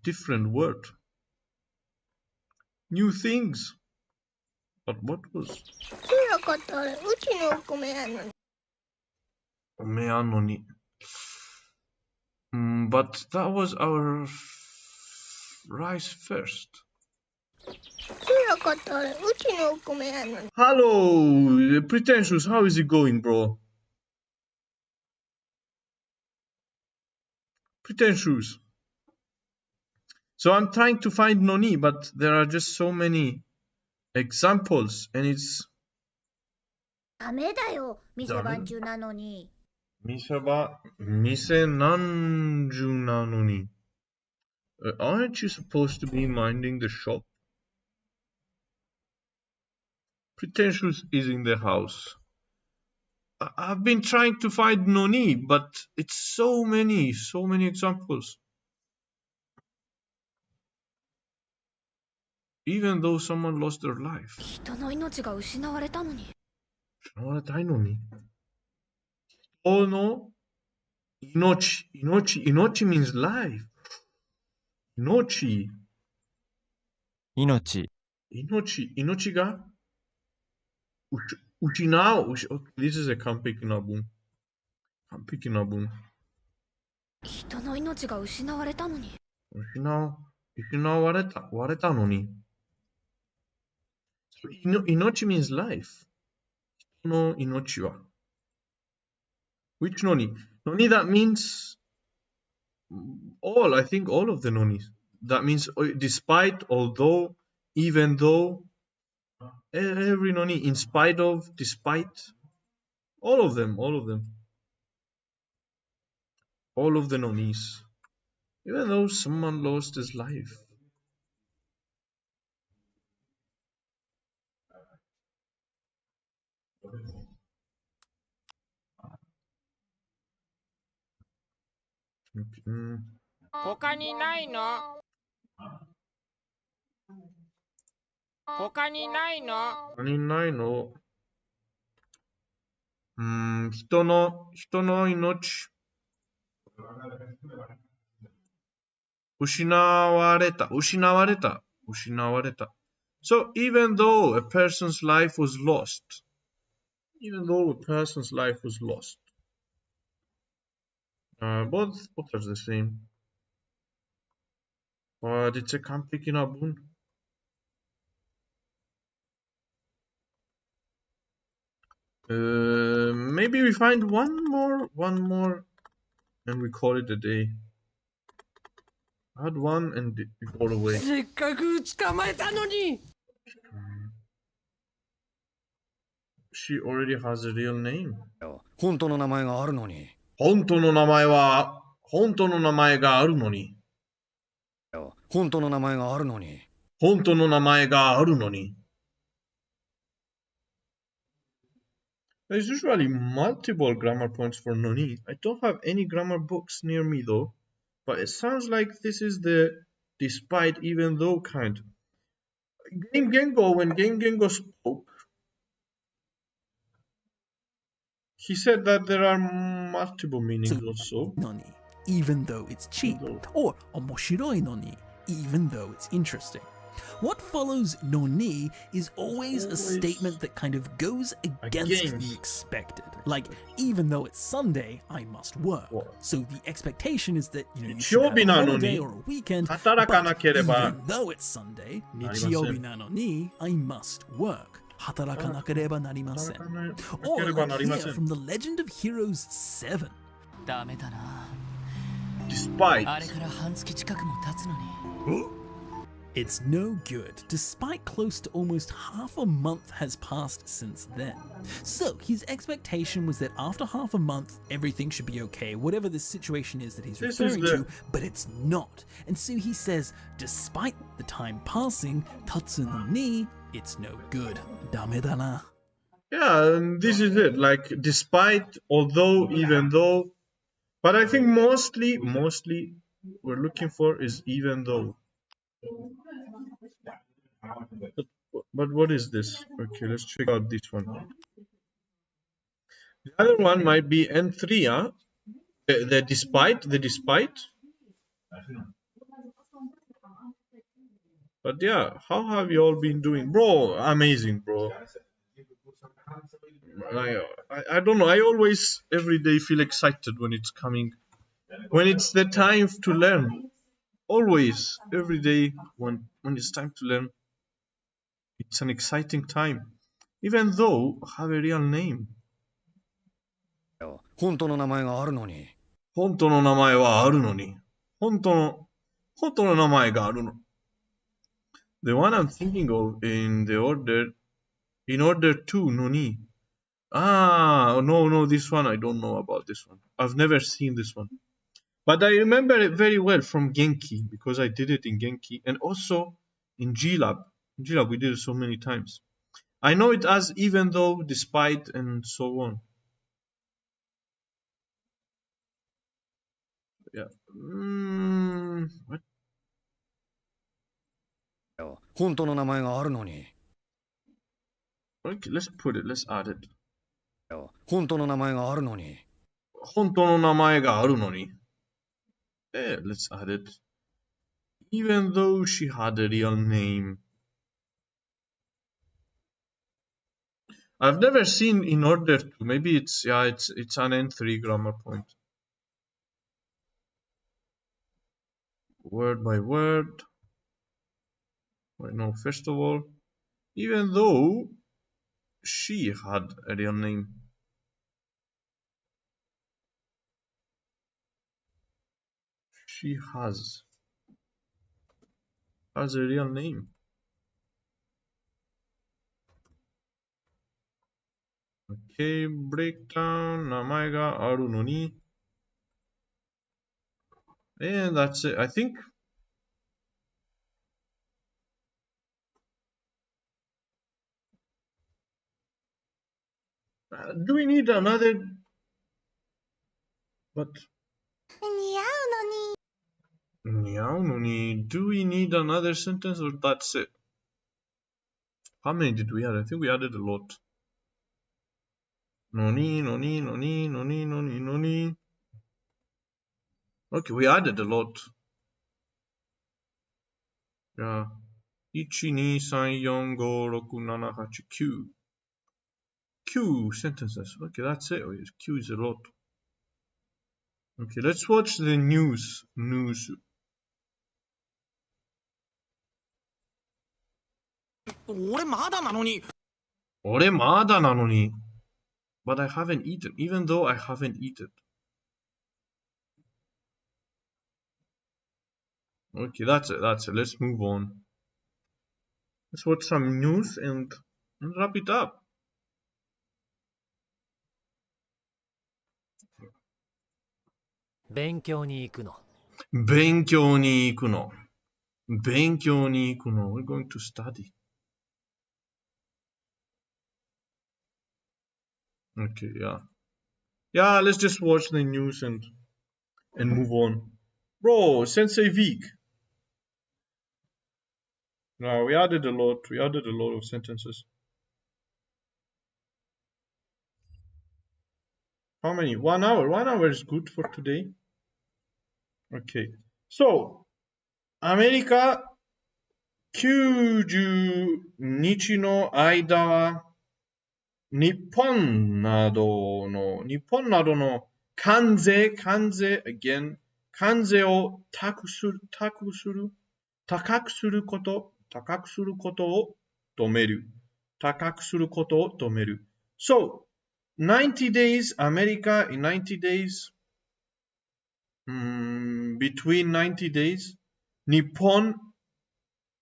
different word. New things. But what was? Omeanoni. But that was our rice first. Hello, Pretentious, how is it going, bro? Pretentious. So I'm trying to find noni, but there are just so many examples, and it's...
ダメだよ、店番中なのに。
店なんじゅなのに。Aren't you supposed to be minding the shop? Pretentious is in the house. I've been trying to find noni, but it's so many examples. Even though someone lost their life.
人の命が失われたのに。
失われたいのに。人の命。命 means life. 命が失う。This is a 完璧な文。
人の命が失われたのに。
失われたのに。命 means life. 人の命は。Which noni? Noni that means all, I think all of the nonis. That means despite, although, even though, every noni, in spite of, despite, all of them. All of the nonis. Even though someone lost his life. Okay.
他にないの？他にないの？
人の命。失われた。So even though a person's life was lost, both are the same. But it's a 完璧な文。Maybe we find one more, and we call it a day. Add one and we go away.
せっかく捕まえたのに。
She already has a real name.
本当の名前があるのに。
本当の名前があるのに。There's usually multiple grammar points for noni. I don't have any grammar books near me though, but it sounds like this is the despite, even though kind. When Game Gengo spoke, he said that there are multiple meanings also.
Noni, even though it's cheap, or omoshiroi noni, even though it's interesting. What follows noni is always a statement that kind of goes against the expected. Like, even though it's Sunday, I must work. So the expectation is that, you should have a holiday or a weekend, but even though it's Sunday, nichiyoubi na noni, I must work. 働かなければなりません. Or like here from the Legend of Heroes 7.
ダメだな。
Despite.
あれから半月近くも経つのに。
It's no good, despite close to almost half a month has passed since then. So his expectation was that after half a month, everything should be okay, whatever the situation is that he's referring to, but it's not. And so he says, despite the time passing, tatsu no ni, it's no good. Dame da na.
Yeah, and this is it. Like, despite, although, even though. But I think mostly we're looking for is even though. But what is this? Okay, let's check out this one. The other one might be N3, huh? The despite. But yeah, how have you all been doing? Bro, amazing, bro. I don't know, I always, every day feel excited when it's coming. When it's the time to learn. Always, every day, when it's time to learn. It's an exciting time. Even though I have a real name.
本当の名前があるのに。
本当の名前はあるのに。本当の名前があるの。The one I'm thinking of in order to, no ni. Ah, no, this one I don't know about this one. I've never seen this one. But I remember it very well from Genki, because I did it in Genki, and also in G-Lab. In G-Lab we did it so many times. I know it as even though, despite, and so on. Yeah. What?
本当の名前があるのに。
Okay, let's add it.
本当の名前があるのに。
本当の名前があるのに。Yeah, let's add it. Even though she had a real name. I've never seen in order to. Maybe it's an N3 grammar point. Word by word. Wait, no, first of all, even though she had a real name. She has a real name. Okay, breakdown. 名前があるのに. And that's it. I think. Do we need another? But. 似合うのに. Do we need another sentence or that's it? How many did we add? I think we added a lot. No ni. Okay, we added a lot. Yeah. 1, 2, 3, 4, 5, 6, 7, 8, 9. 9 sentences. Okay, that's it. Q is a lot. Okay, let's watch the news.
俺まだなのに。
But I haven't eaten, even though I haven't eaten. Okay, that's it. Let's move on. Let's watch some news and wrap it up.
勉強に行くの。
We're going to study. Okay, yeah, let's just watch the news and move on. Bro, Sensei Vic. No, we added a lot of sentences. How many? 1 hour. 1 hour is good for today. Okay. So, アメリカ90日の間は日本などの関税を高くすることを止める。So, 90 days, America in 90 days, between 90 days, 日本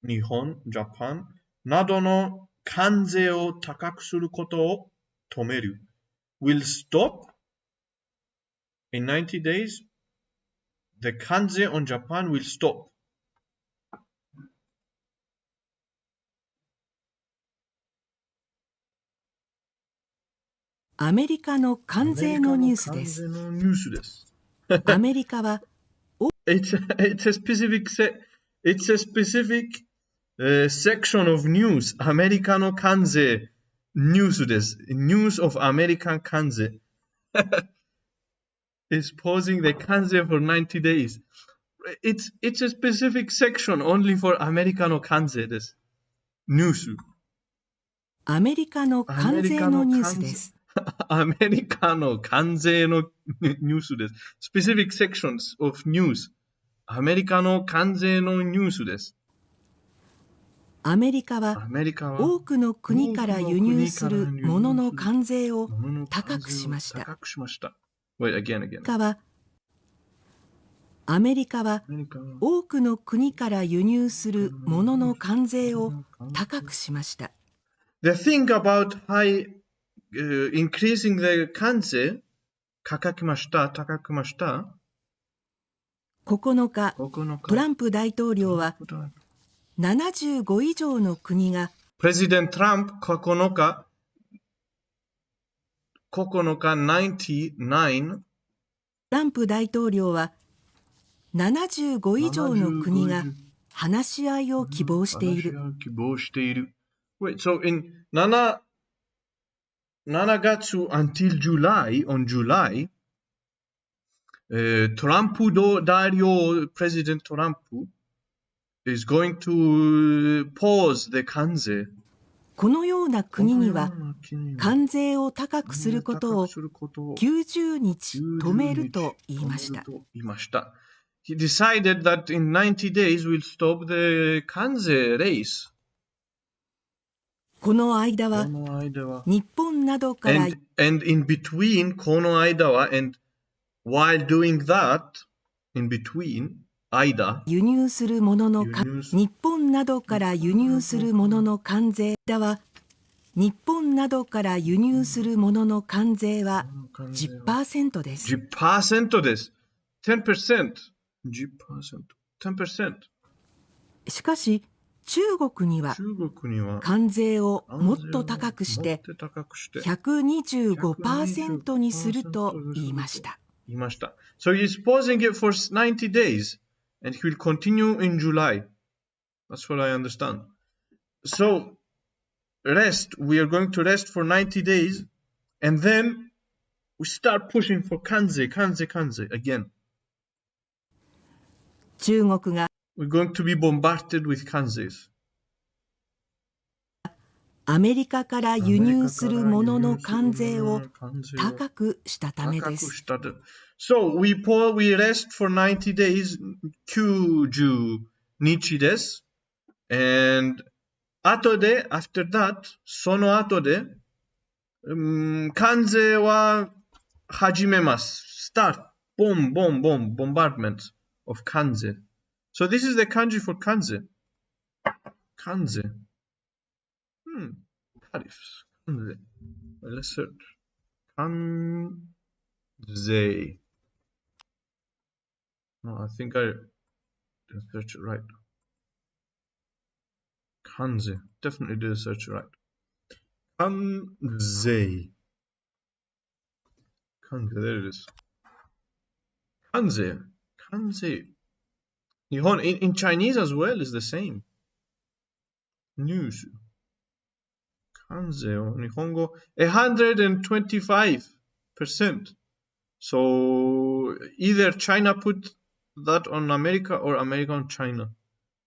日本、ジャパンなどの関税を高くすることを止める。will stop in 90 days. The 関税 on Japan will stop.
アメリカの関税のニュースです。アメリカは
It's a specific section of news. アメリカの関税ニュースです。News of American 関税。is pausing the 関税 for 90 days. It's a specific section only for アメリカの関税です。ニュース。
アメリカの関税のニュースです。
アメリカの関税のニュースです。Specific sections of news. アメリカの関税のニュースです。
アメリカは多くの国から輸入するものの関税を高くしました。アメリカは多くの国から輸入するものの関税を高くしました。
The thing about increasing the 関税、高くしました。
9日、トランプ大統領は75以上の国が
プレジデント・トランプ9日99
トランプ大統領は75以上の国が話し合いを希望している。
Wait, so in 7月 until July, on July, トランプ大統領、プレジデント・トランプis going to pause the 関税。
このような国には関税を高くすることを90日止めると言いました。
He decided that in 90 days we'll stop the 関税 race.
この間は日本などから
and in between この間は and while doing that in between間
輸入するものの日本などから輸入するものの関税は日本などから輸入するものの関税は 10% です。
10% です。10%。10%。
しかし中国には関税をもっと高くして125% にすると言いました。
So he's pausing it for 90 days and he will continue in July. That's what I understand. So rest, we are going to rest for 90 days and then we start pushing for 関税 again.
中国が
We're going to be bombarded with 関税。
アメリカから輸入するものの関税を高くしたためです。
So we rest for 90 days 90日です。And 後で after that その後で関税は始めます。Start bombardment of 関税。So this is the kanji for 関税。関税。Tariffs. 関税。Let's search. 関税。No, I think I didn't search it right. 関税。Definitely did search it right. 関税。関税。There it is. 関税。関税。日本 in Chinese as well is the same. News. 関税を日本語 125%. So either China put that on America or America on China.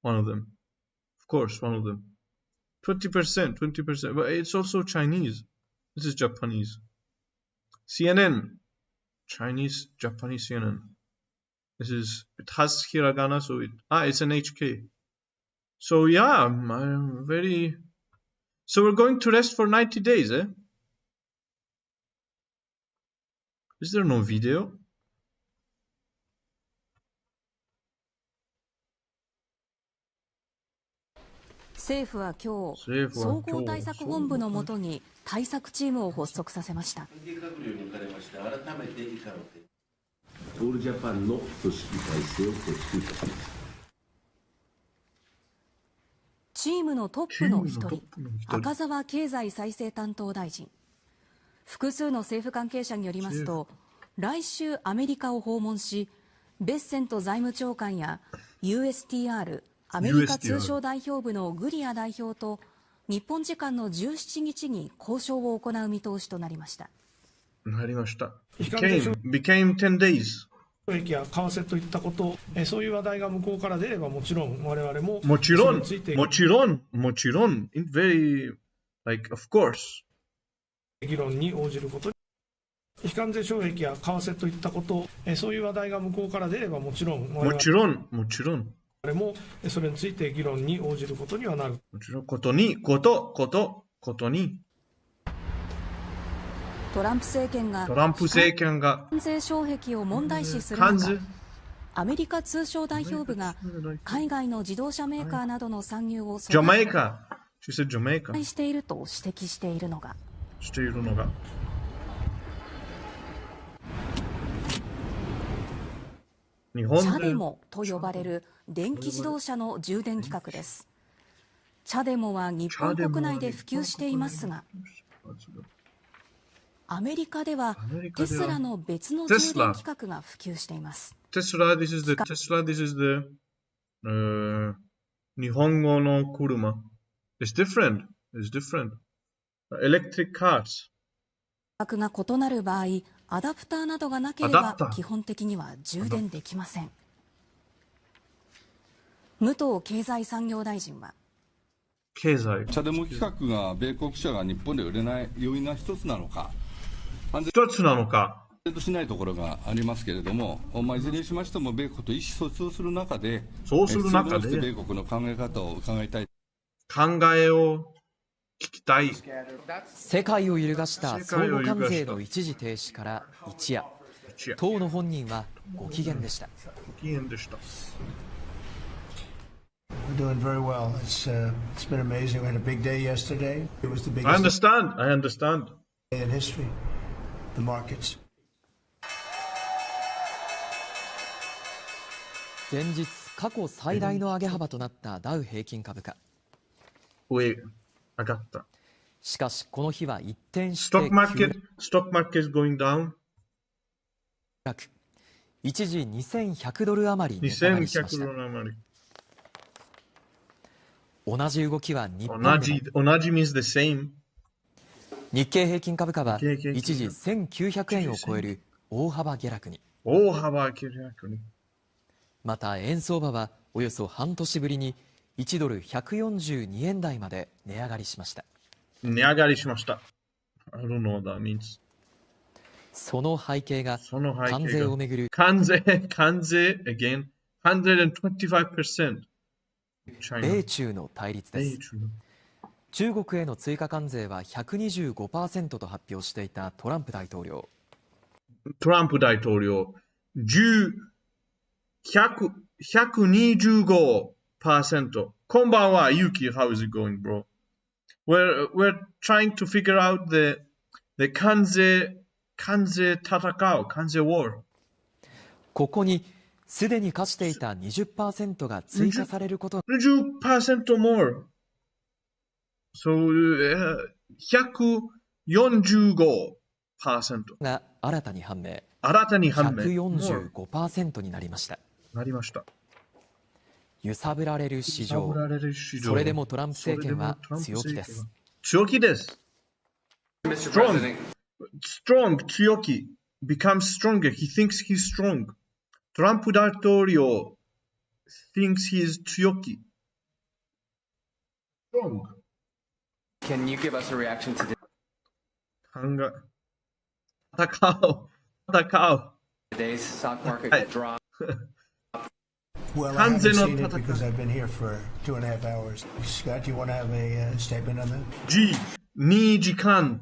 One of them. Of course, one of them. 20%. But it's also Chinese. This is Japanese. CNN. Chinese, Japanese CNN. It has hiragana, so it's an HK. So yeah, I'm very... So we're going to rest for 90 days, eh? Is there no video?
政府は今日、総合対策本部のもとに対策チームを発足させました。
オールジャパンの組織体制を構築いたします。
チームのトップの一人、赤澤経済再生担当大臣。複数の政府関係者によりますと、来週アメリカを訪問し、ベッセント財務長官や USTR アメリカ通商代表部のグリア代表と日本時間の17日に交渉を行う見通しとなりました。
became 10 days。
貿易や為替といったこと、そういう話題が向こうから出ればもちろん我々も
もちろん very like of course
議論に応じること。非関税障壁や為替といったこと、そういう話題が向こうから出ればもちろん我々もそれについて議論に応じることにはなる。
ことに
トランプ政権が関税障壁を問題視する中、アメリカ通商代表部が海外の自動車メーカーなどの参入を阻害していると指摘しているのがチャデモと呼ばれる電気自動車の充電規格です。チャデモは日本国内で普及していますが、アメリカではテスラの別の充電規格が普及しています。
Tesla, this is the 日本語の車。It's different. Electric cars。
規格が異なる場合、アダプターなどがなければ基本的には充電できません。武藤経済産業大臣は、
チャデモ規格が米国車が日本で売れない要因の一つなのか。しないところがありますけれども、いずれにしましても米国と意思疎通をする中で、米国の考え方を伺いたい。
考えを聞きたい。
世界を揺るがした相互関税の一時停止から一夜、当の本人はご機嫌でした。
We're doing very well. It's been amazing. We had a big day yesterday. It was the biggest.
I understand.
In history, the markets.
前日過去最大の上げ幅となったダウ平均株価。
上がった。
しかしこの日は一転して
Stock market is going down。
一時2100ドル余り値下がりしました。同じ動きは日本でも。
同じ means the same。
日経平均株価は一時1900円を超える大幅下落に。また円相場はおよそ半年ぶりに1ドル142円台まで値上がりしました。
I don't know what that means。
その背景が関税をめぐる
関税 again 125%。
米中の対立です。中国への追加関税は 125% と発表していたトランプ大統領。
125%。こんばんは、ユキ。How is it going, bro? We're trying to figure out the 関税war。
ここにすでに課していた 20% が追加されること。
20% more。So, 145%
が新たに判明。145% になりました。揺さぶられる市場。それでもトランプ政権は強気です。
強気。強気。becomes stronger. He thinks he's strong. トランプ大統領 thinks he is 強気。strong.
Can you give us a reaction to today's stock market drop?
Well, I haven't seen it because I've been here for 2.5 hours. Scott, do you want to have a statement on that?
2時間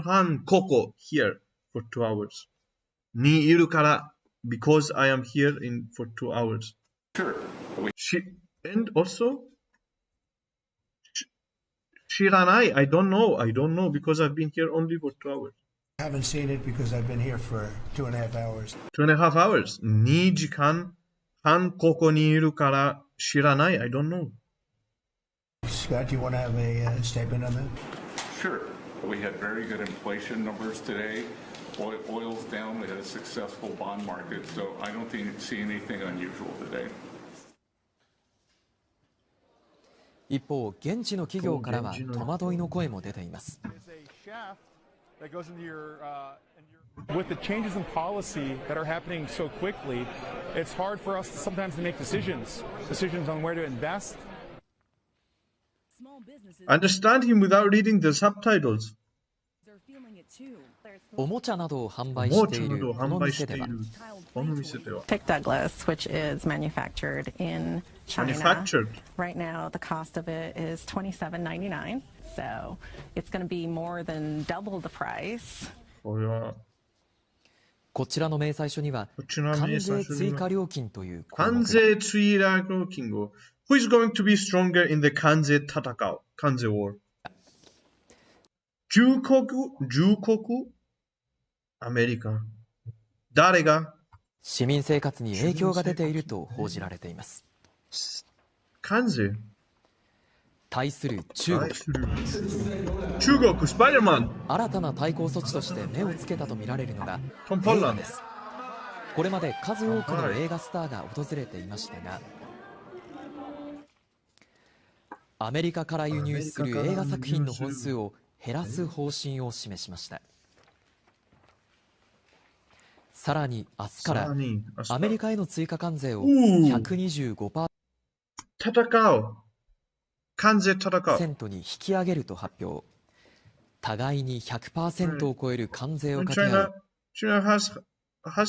半ここ here for 2 hours. にいるから because I am here for 2 hours.
Sure.
And also 知らない。I don't know. I don't know because I've been here only for 2 hours.
I haven't seen it because I've been here for 2.5 hours.
2.5 hours. 2時間半ここにいるから知らない。I don't know.
Scott, do you want to have a statement on that?
Sure. We had very good inflation numbers today. Oil's down. We had a successful bond market, so I don't see anything unusual today.
一方、現地の企業からは戸惑いの声も出ています。
With the changes in policy that are happening so quickly, it's hard for us sometimes to make decisions on where to invest.
Understand him without reading the subtitles.
おもちゃなどを販売しているこの店では、
Pick Douglas, which is manufactured in China. Right now, the cost of it is $27.99, so it's going to be more than double the price.
こちらの明細書には関税追加料金という
関税追加料金を Who is going to be stronger in the 関税戦う関税 war 重国アメリカ誰が
市民生活に影響が出ていると報じられています。
関税
対する中国
スパイダーマン
新たな対抗措置として目をつけたとみられるのが映画です。これまで数多くの映画スターが訪れていましたが、アメリカから輸入する映画作品の本数を減らす方針を示しました。さらに明日からアメリカへの追加関税を 125%
関税戦う
に引き上げると発表。互いに 100% を超える関税をかけ合う。
China has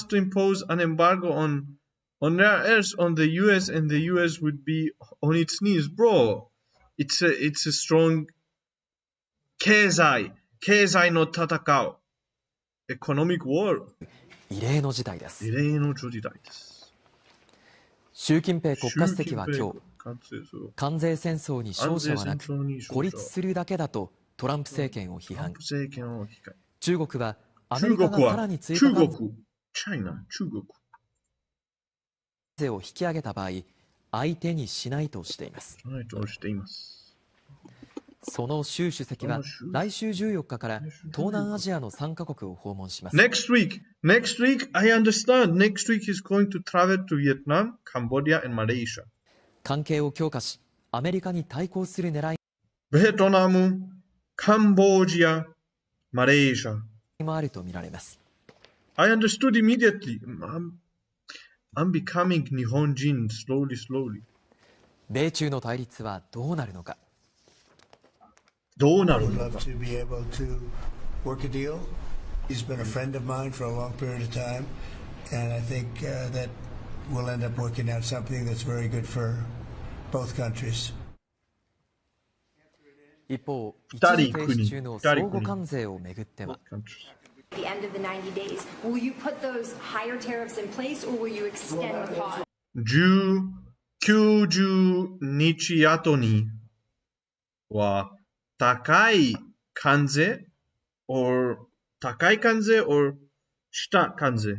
to impose an embargo on rare earths on the US, and the US would be on its knees, bro. It's a strong 経済の戦う economic war
異例の事態です。
習
近平国家主席は今日、関税戦争に勝者はなく孤立するだけだとトランプ政権を批判。中国はアメリカがさらに追加関税を引き上げた場合、相手にしないとしています。その習主席は来週14日から東南アジアの3カ国を訪問します。
Next week, I understand. Next week he's going to travel to Vietnam, Cambodia, and Malaysia.
関係を強化し、アメリカに対抗する狙い。
ベトナム、カンボジア、マレーシア
もあるとみられます。
I understood immediately. I'm becoming 日本人 slowly.
米中の対立はどうなるのか。
どうなるのか。
He's been a friend of mine for a long period of time, and I think that we'll end up working out something that's very good for both countries.
一方、一時停止中の相互関税をめぐっては。
The end of the 90 days, will you put those higher tariffs in place, or will you extend the pause?
90日後には高い関税 or 下関税、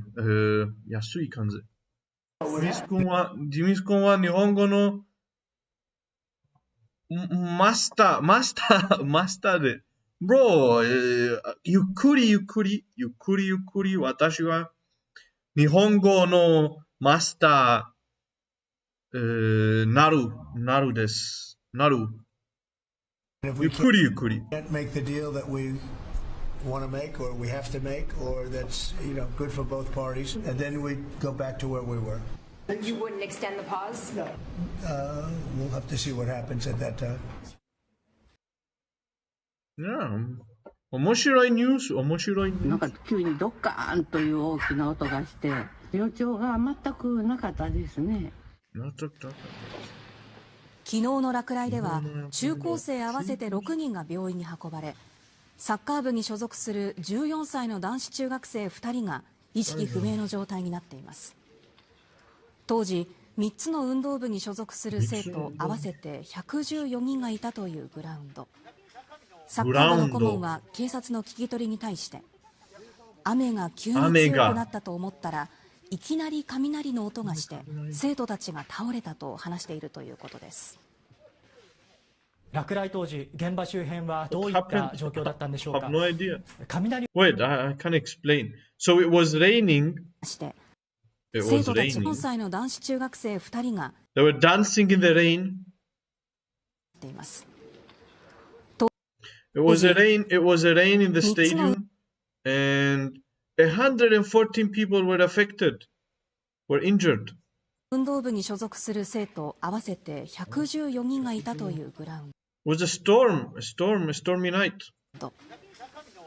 安い関税。ジミス君は日本語のマスターで、Bro、ゆっくり私は日本語のマスター、なる。ゆっくり。
Can't make the deal that we want to make, or we have to make, or that's good for both parties, and then we go back to where we were.
You wouldn't extend the pause?
No. We'll have to see what happens at that time.
面白いニュース。
なんか急にドッカーンという大きな音がして、予兆が全くなかったですね。
昨日の落雷では中高生合わせて6人が病院に運ばれ、サッカー部に所属する14歳の男子中学生2人が意識不明の状態になっています。当時3つの運動部に所属する生徒合わせて114人がいたというグラウンド。サッカー部の顧問は警察の聞き取りに対して、雨が急に強くなったと思ったらいきなり雷の音がして生徒たちが倒れたと話しているということです。
落雷当時、現場周辺はどういった状況だったんでしょうか。雷。
Wait, I can explain. So it was raining.
生徒たち4歳の男子中学生2人が
They were dancing in the rain.
ています。
It was a rain in the stadium, and 114 people were affected, were injured.
運動部に所属する生徒合わせて114人がいたというグラウンド。
It was a stormy night.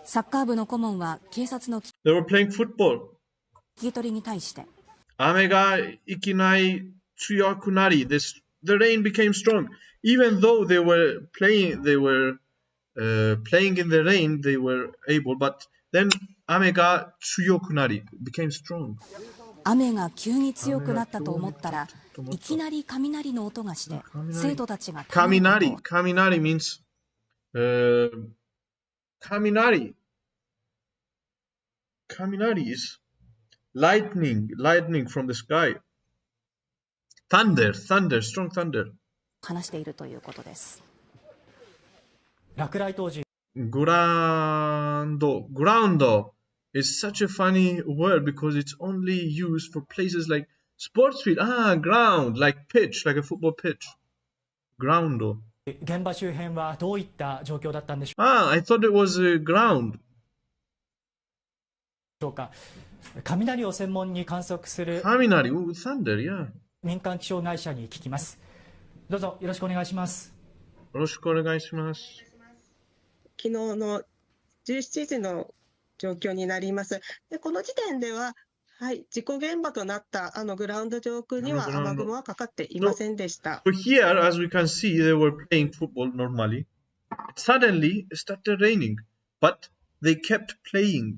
サッカー部の顧問は警察の
They were playing football.
聞き取りに対して、
雨がいきなり強くなり、the rain became strong. Even though they were playing in the rain, they were able, but then 雨が強くなり became strong.
雨が急に強くなったと思ったらいきなり雷の音がして生徒たちが倒れたと。
雷 means 雷 is lightning from the sky. Thunder, strong thunder.
話しているということです。
落雷当時。
Ground is such a funny word because it's only used for places like sports field. Ground, like pitch, like a football pitch. Ground.
現場周辺はどういった状況だったんでしょう
か。I thought it was ground.
雷を専門に観測する
thunder, yeah.
民間気象会社に聞きます。どうぞよろしくお願いします。
よろしくお願いします。
昨日の17時の状況になります。で、この時点では、事故現場となったグラウンド上空には雨雲はかかっていませんでした。
So here, as we can see, they were playing football normally. Suddenly, it started raining, but they kept playing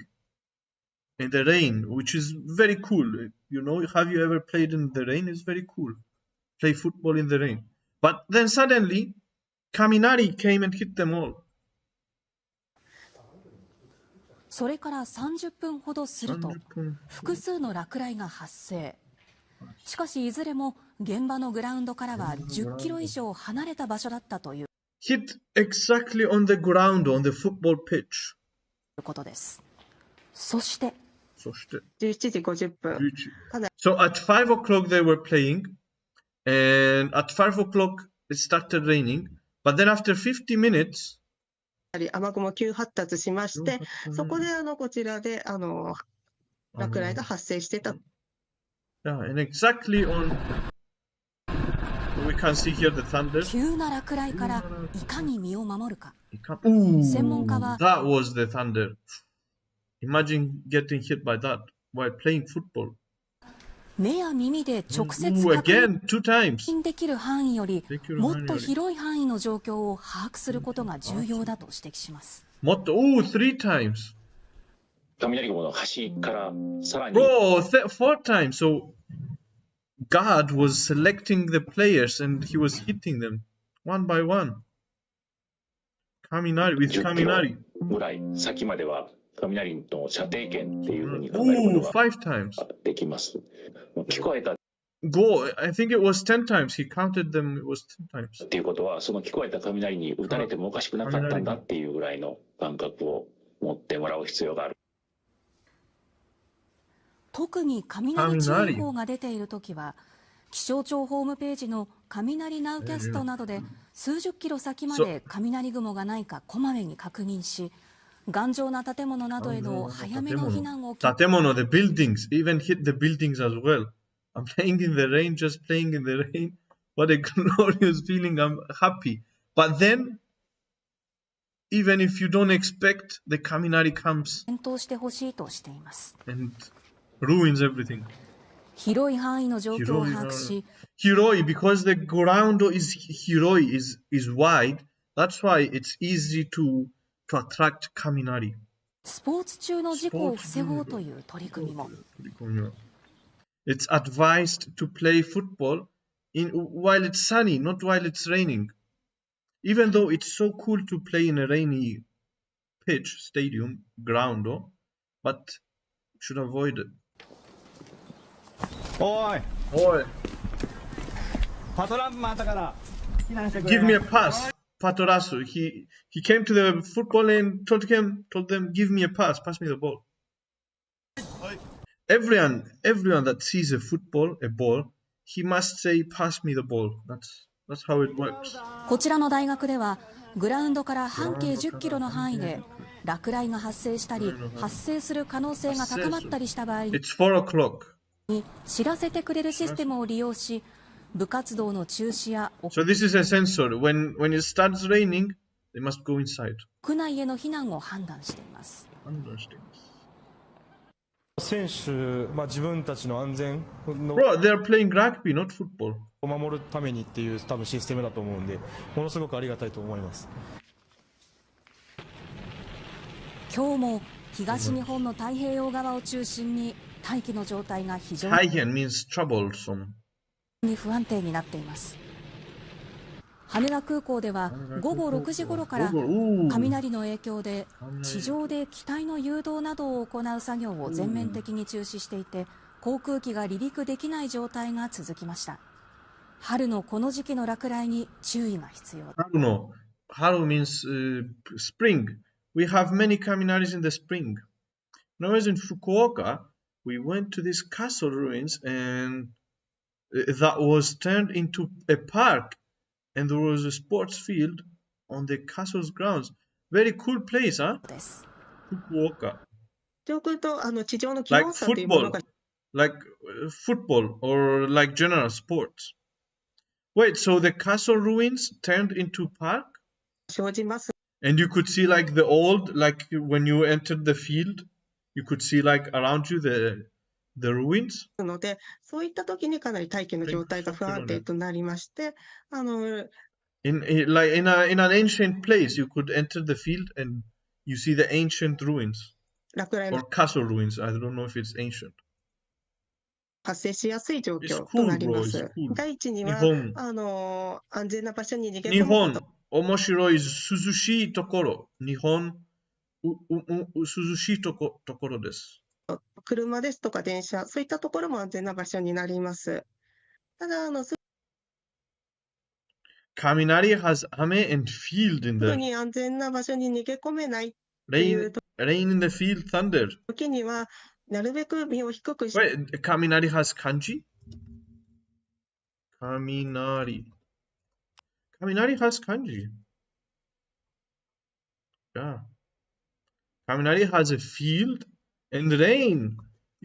in the rain, which is very cool. You know, have you ever played in the rain? It's very cool. Play football in the rain. But then suddenly, Kaminari came and hit them all.
それから30分ほどすると複数の落雷が発生。しかしいずれも現場のグラウンドからは10キロ以上離れた場所だったという
Hit exactly on the ground, on the football pitch.
ことです。そして
17時50分。
So at 5 o'clock they were playing, and at 5 o'clock it started raining, but then after 50 minutes,
雨雲急発達しまして、そこでこちらで落雷が発生してた。
Yeah, and exactly on, we can see here the thunder.
急な落雷からいかに身を守るか。
専
門家は
That was the thunder. Imagine getting hit by that while playing football.
目や耳で直接確認できる範囲よりもっと広い範囲の状況を把握することが重要だと指摘します。
3 times.
雷雲の端からさらに。
4 times. So God was selecting the players and he was hitting them one by one. Kaminari with Kaminari.
ぐらい先までは雷の射程圏っていうふうに考えることができます。聞こえた。
I think it was 10 times. He counted them. It was 10 times.
っていうことは、その聞こえた雷に打たれてもおかしくなかったんだっていうぐらいの感覚を持ってもらう必要がある。
特に雷注意報が出ているときは、気象庁ホームページの雷ナウキャストなどで数十キロ先まで雷雲がないかこまめに確認し、頑丈な建物などへの早めの避難を。
建物 the buildings, even hit the buildings as well. I'm playing in the rain, just playing in the rain. What a glorious feeling. I'm happy. But then, even if you don't expect, the kaminari comes
検討してほしいとしています。
and ruins everything.
広い範囲の状況を把握し、
広い because the ground is 広い is wide. That's why it's easy to attract kaminari.
スポーツ中の事故を防ごうという取り組みも。
It's advised to play football while it's sunny, not while it's raining. even though it's so cool to play in a rainy pitch, stadium, ground, but should avoid it.
Oi!
Give me a pass. Patorasu. He came to the football and told them, give me a pass me the ball. Everyone that sees a ball, he must say, pass me the ball. That's how it works.
こちらの大学ではグラウンドから半径10キロの範囲で落雷が発生したり発生する可能性が高まったりした場合に知らせてくれるシステムを利用し部活動の中止や
So this is a sensor. When it starts raining, they must go inside.
屋内への避難を判断しています。
選手、自分たちの安全の
Bro, they are playing rugby, not football.
を守るためにっていう多分システムだと思うんで、ものすごくありがたいと思います。
今日も東日本の太平洋側を中心に大気の状態が非常
にtroublesome
不安定になっています。羽田空港では午後6時頃から雷の影響で地上で機体の誘導などを行う作業を全面的に中止していて航空機が離陸できない状態が続きました。春のこの時期の落雷に注意が必要です。
Haru means spring. We have many kaminaris in the spring. When I was in Fukuoka, we went to this castle ruins and that was turned into a park and there was a sports field on the castle's grounds. Very cool place, huh? Fukuoka. Like football or like general sports. Wait, so the castle ruins turned into park? And you could see like the old, like when you entered the field, you could see like around you the ruins?
なので、そういった時にかなり大気の状態が不安定となりまして、
in an ancient place, you could enter the field and you see the ancient ruins or castle ruins. I don't know if it's ancient.
発生しやすい状況となります。第一には、安全な場所に逃げ込むこと。
面白い涼しいところ。日本、涼しいところです。
車ですとか電車、そういったところも安全な場所になります。ただ、
雷 has 雨 and field in the
に安全な場所に逃げ込めない。
rain in the field, thunder.
時には、なるべく身を低くして。
Wait, 雷 has kanji? 雷 has kanji. Yeah. Kaminari has a field and rain.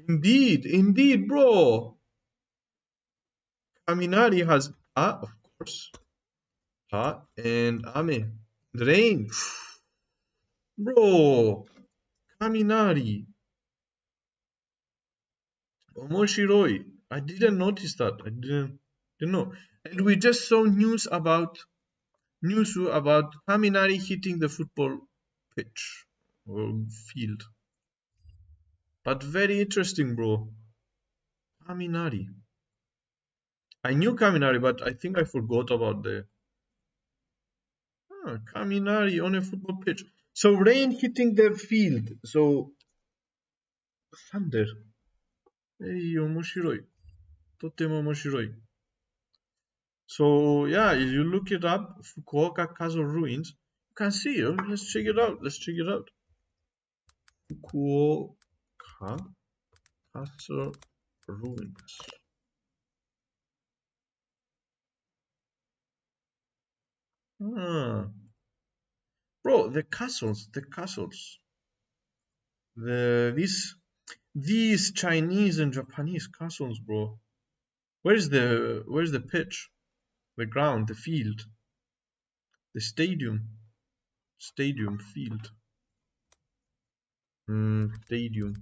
Indeed, bro. Kaminari has, of course, and ame, rain. Bro, Kaminari. Omoshiroi. I didn't notice that. I didn't know. And we just saw news about Kaminari hitting the football pitch or field. But very interesting, bro. Kaminari. I knew Kaminari, but I think I forgot about the Kaminari on a football pitch. So rain hitting the field. So thunder. Hey, omoshiroi. Totemo omoshiroi. So yeah, if you look it up, Fukuoka Castle Ruins, you can see it. Let's check it out. Fukuoka Castle Ruins. Bro, the castles. These Chinese and Japanese castles, bro. Where's the pitch? The ground, the field, the stadium field, stadium.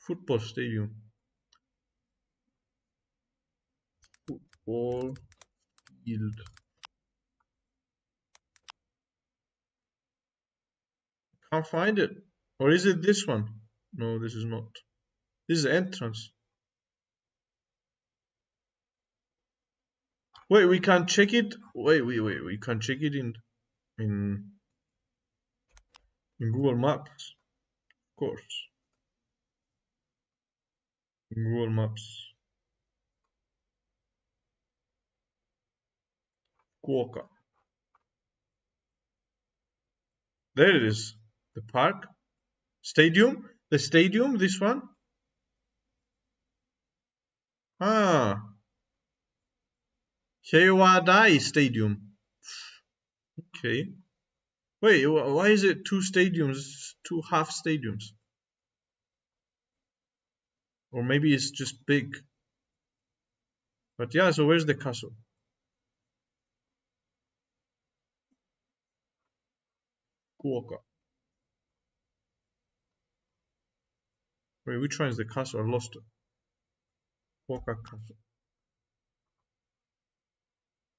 Football stadium. Football field. Can't find it. Or is it this one? No, this is not. This is the entrance. Wait, we can check it. Wait. We can check it in Google Maps, of course. In Google Maps. Fukuoka. There it is. The park. Stadium. The stadium, this one. Ah. Heiwadai Stadium. Okay. Wait, why is it two stadiums, two half stadiums? Or maybe it's just big. But yeah, so where's the castle? Fukuoka. Wait, which one is the castle? I lost it. Fukuoka Castle.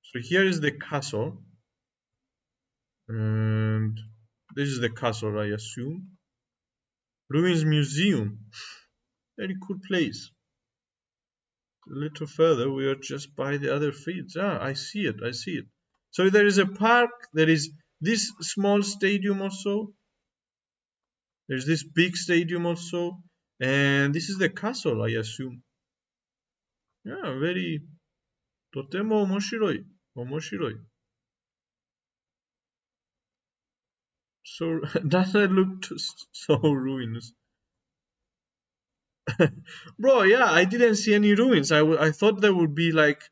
So here is the castle. And this is the castle, I assume. Ruins Museum. Very cool place. A little further, we are just by the other fields. Ah, I see it. So there is a park. There is this small stadium also. There's this big stadium also. And this is the castle, I assume. Yeah, very... Totemo omoshiroi. Omoshiroi. So, doesn't look so ruinous. Bro, yeah, I didn't see any ruins. I thought there would be like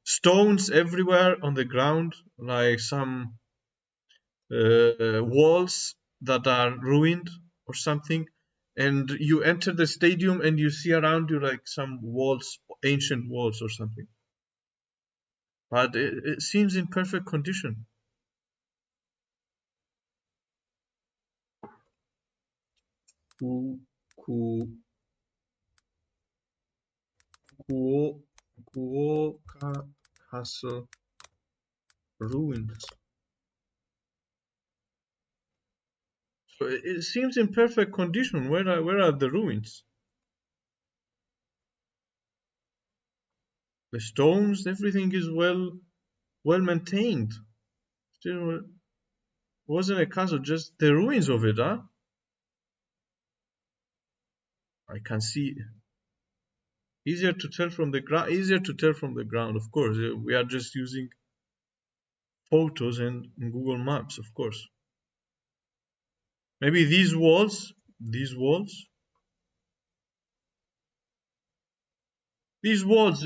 stones everywhere on the ground, like some walls that are ruined or something. And you enter the stadium and you see around you like some walls, ancient walls or something. But it seems in perfect condition. Fukuoka Castle ruins. So it seems in perfect condition. Where are the ruins? The stones, everything is well maintained. Still wasn't a castle, just the ruins of it, huh? I can see. Easier to tell from the ground, of course. We are just using photos and Google Maps, of course. Maybe these walls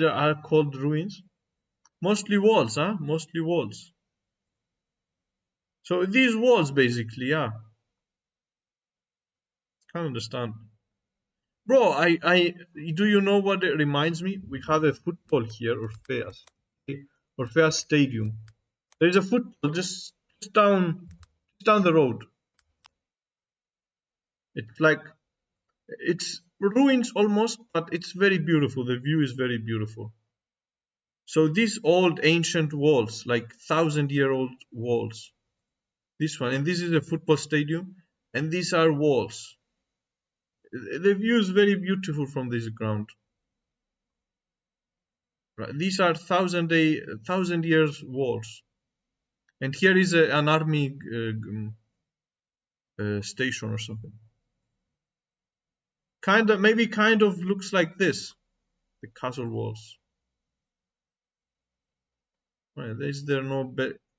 are called ruins. Mostly walls, huh? Mostly walls. So these walls, basically, yeah. Can't understand. Bro, do you know what it reminds me? We have a football here, Orpheus Stadium. There is a football just down the road. It's ruins almost, but it's very beautiful. The view is very beautiful. So these old ancient walls, like 1,000-year-old walls. This one, and this is a football stadium, and these are walls. The view is very beautiful from this ground. Right. These are 1,000 years walls. And here is an army station or something. Maybe kind of looks like this, the castle walls. Right, is there no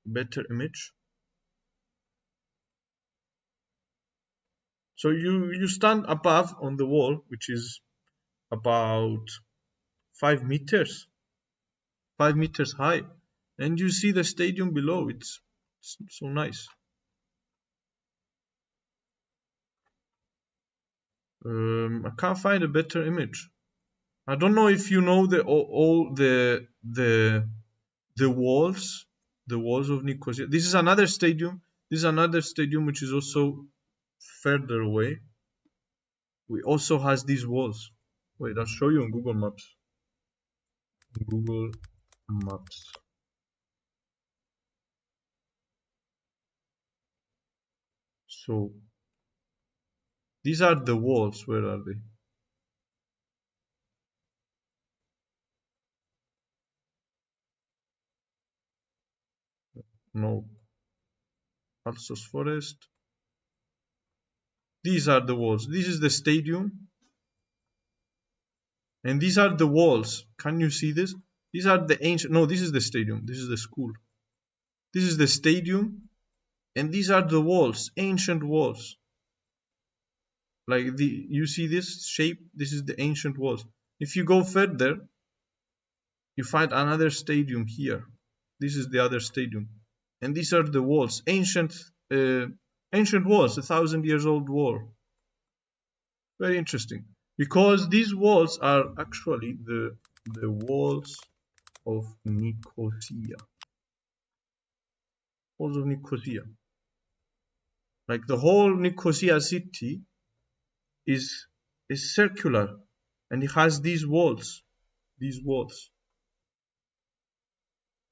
better image? So you stand above on the wall, which is about 5 meters high, and you see the stadium below. It's so nice. I can't find a better image. I don't know if you know all the walls of Nicosia. This is another stadium. Which is also further away. We also has these walls. Wait, I'll show you on Google Maps. Google Maps. So these are the walls. Where are they? No. Alsos Forest. These are the walls. This is the stadium. And these are the walls. Can you see this? These are the ancient... No, this is the stadium. This is the school. This is the stadium. And these are the walls. Ancient walls. Like you see this shape? This is the ancient walls. If you go further, you find another stadium here. This is the other stadium. And these are the walls. Ancient walls. 1,000 years old wall. Very interesting. Because these walls are actually the walls of Nicosia. Walls of Nicosia. Like the whole Nicosia city is circular, and it has these walls. These walls.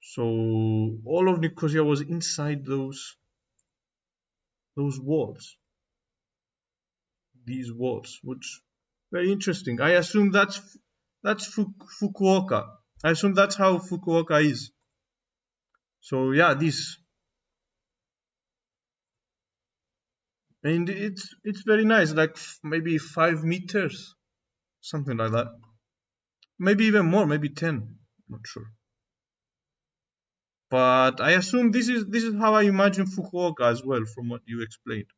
So all of Nicosia was inside those walls. These walls, which very interesting. I assume that's Fukuoka. I assume that's how Fukuoka is. So yeah, this. And it's very nice, like maybe 5 meters, something like that. Maybe even more, maybe 10. Not sure. But I assume this is how I imagine Fukuoka as well, from what you explained.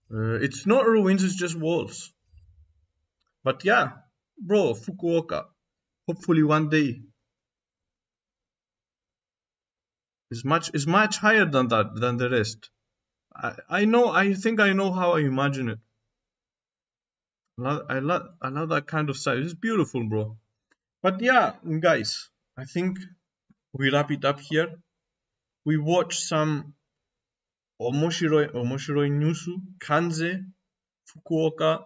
It's not ruins, it's just walls. But yeah, bro, Fukuoka. Hopefully one day. It's much higher than the rest. I think I know how I imagine it. I love that kind of size. It's beautiful, bro. But yeah, guys, I think we wrap it up here. We watched some omoshiroi nyusu, kanze, Fukuoka,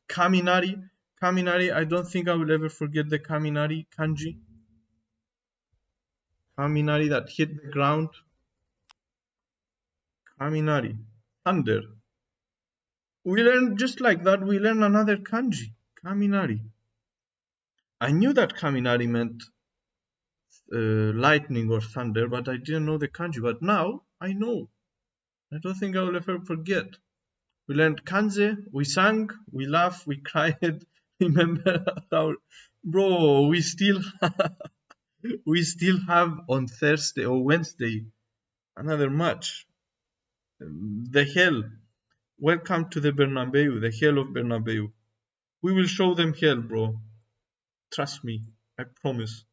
kaminari. Kaminari, I don't think I will ever forget the kaminari kanji. Kaminari that hit the ground. Kaminari, thunder. We learned just like that, we learned another kanji, kaminari. I knew that kaminari meant lightning or thunder, but I didn't know the kanji. But now I know. I don't think I will ever forget. We learned kanze, we sang, we laughed, we cried. Remember how, bro, we still have on Thursday or Wednesday another match. The hell. Welcome to the Bernabeu, the hell of Bernabeu. We will show them hell, bro. Trust me, I promise.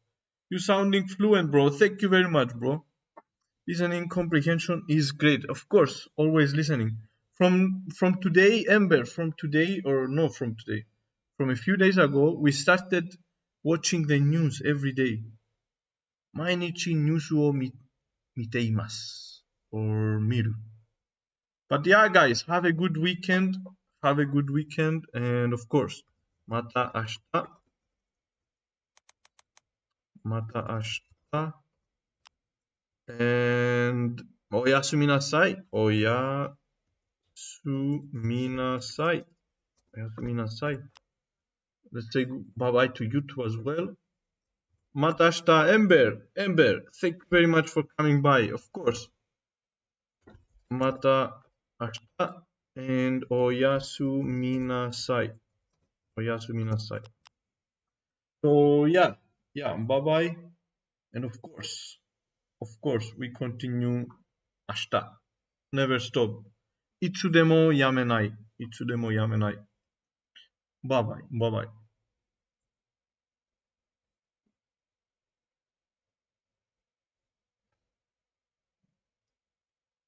You sounding fluent, bro. Thank you very much, bro. Listening comprehension is great. Of course, always listening. From today, Ember, from a few days ago, we started watching the news every day. Mainichi nyusu o miteimasu. Or miru. But yeah, guys, have a good weekend. Have a good weekend. And of course, mata ashita. Mata ashita. And oyasuminasai. Oyasuminasai. Oyasuminasai. Let's say bye-bye to you too as well. Mata ashita. Ember, thank you very much for coming by. Of course. Mata ashita. And oyasuminasai. Oyasuminasai. So yeah, bye-bye. And of course, we continue ashita. Never stop. Itsu demo yamenai. Bye-bye.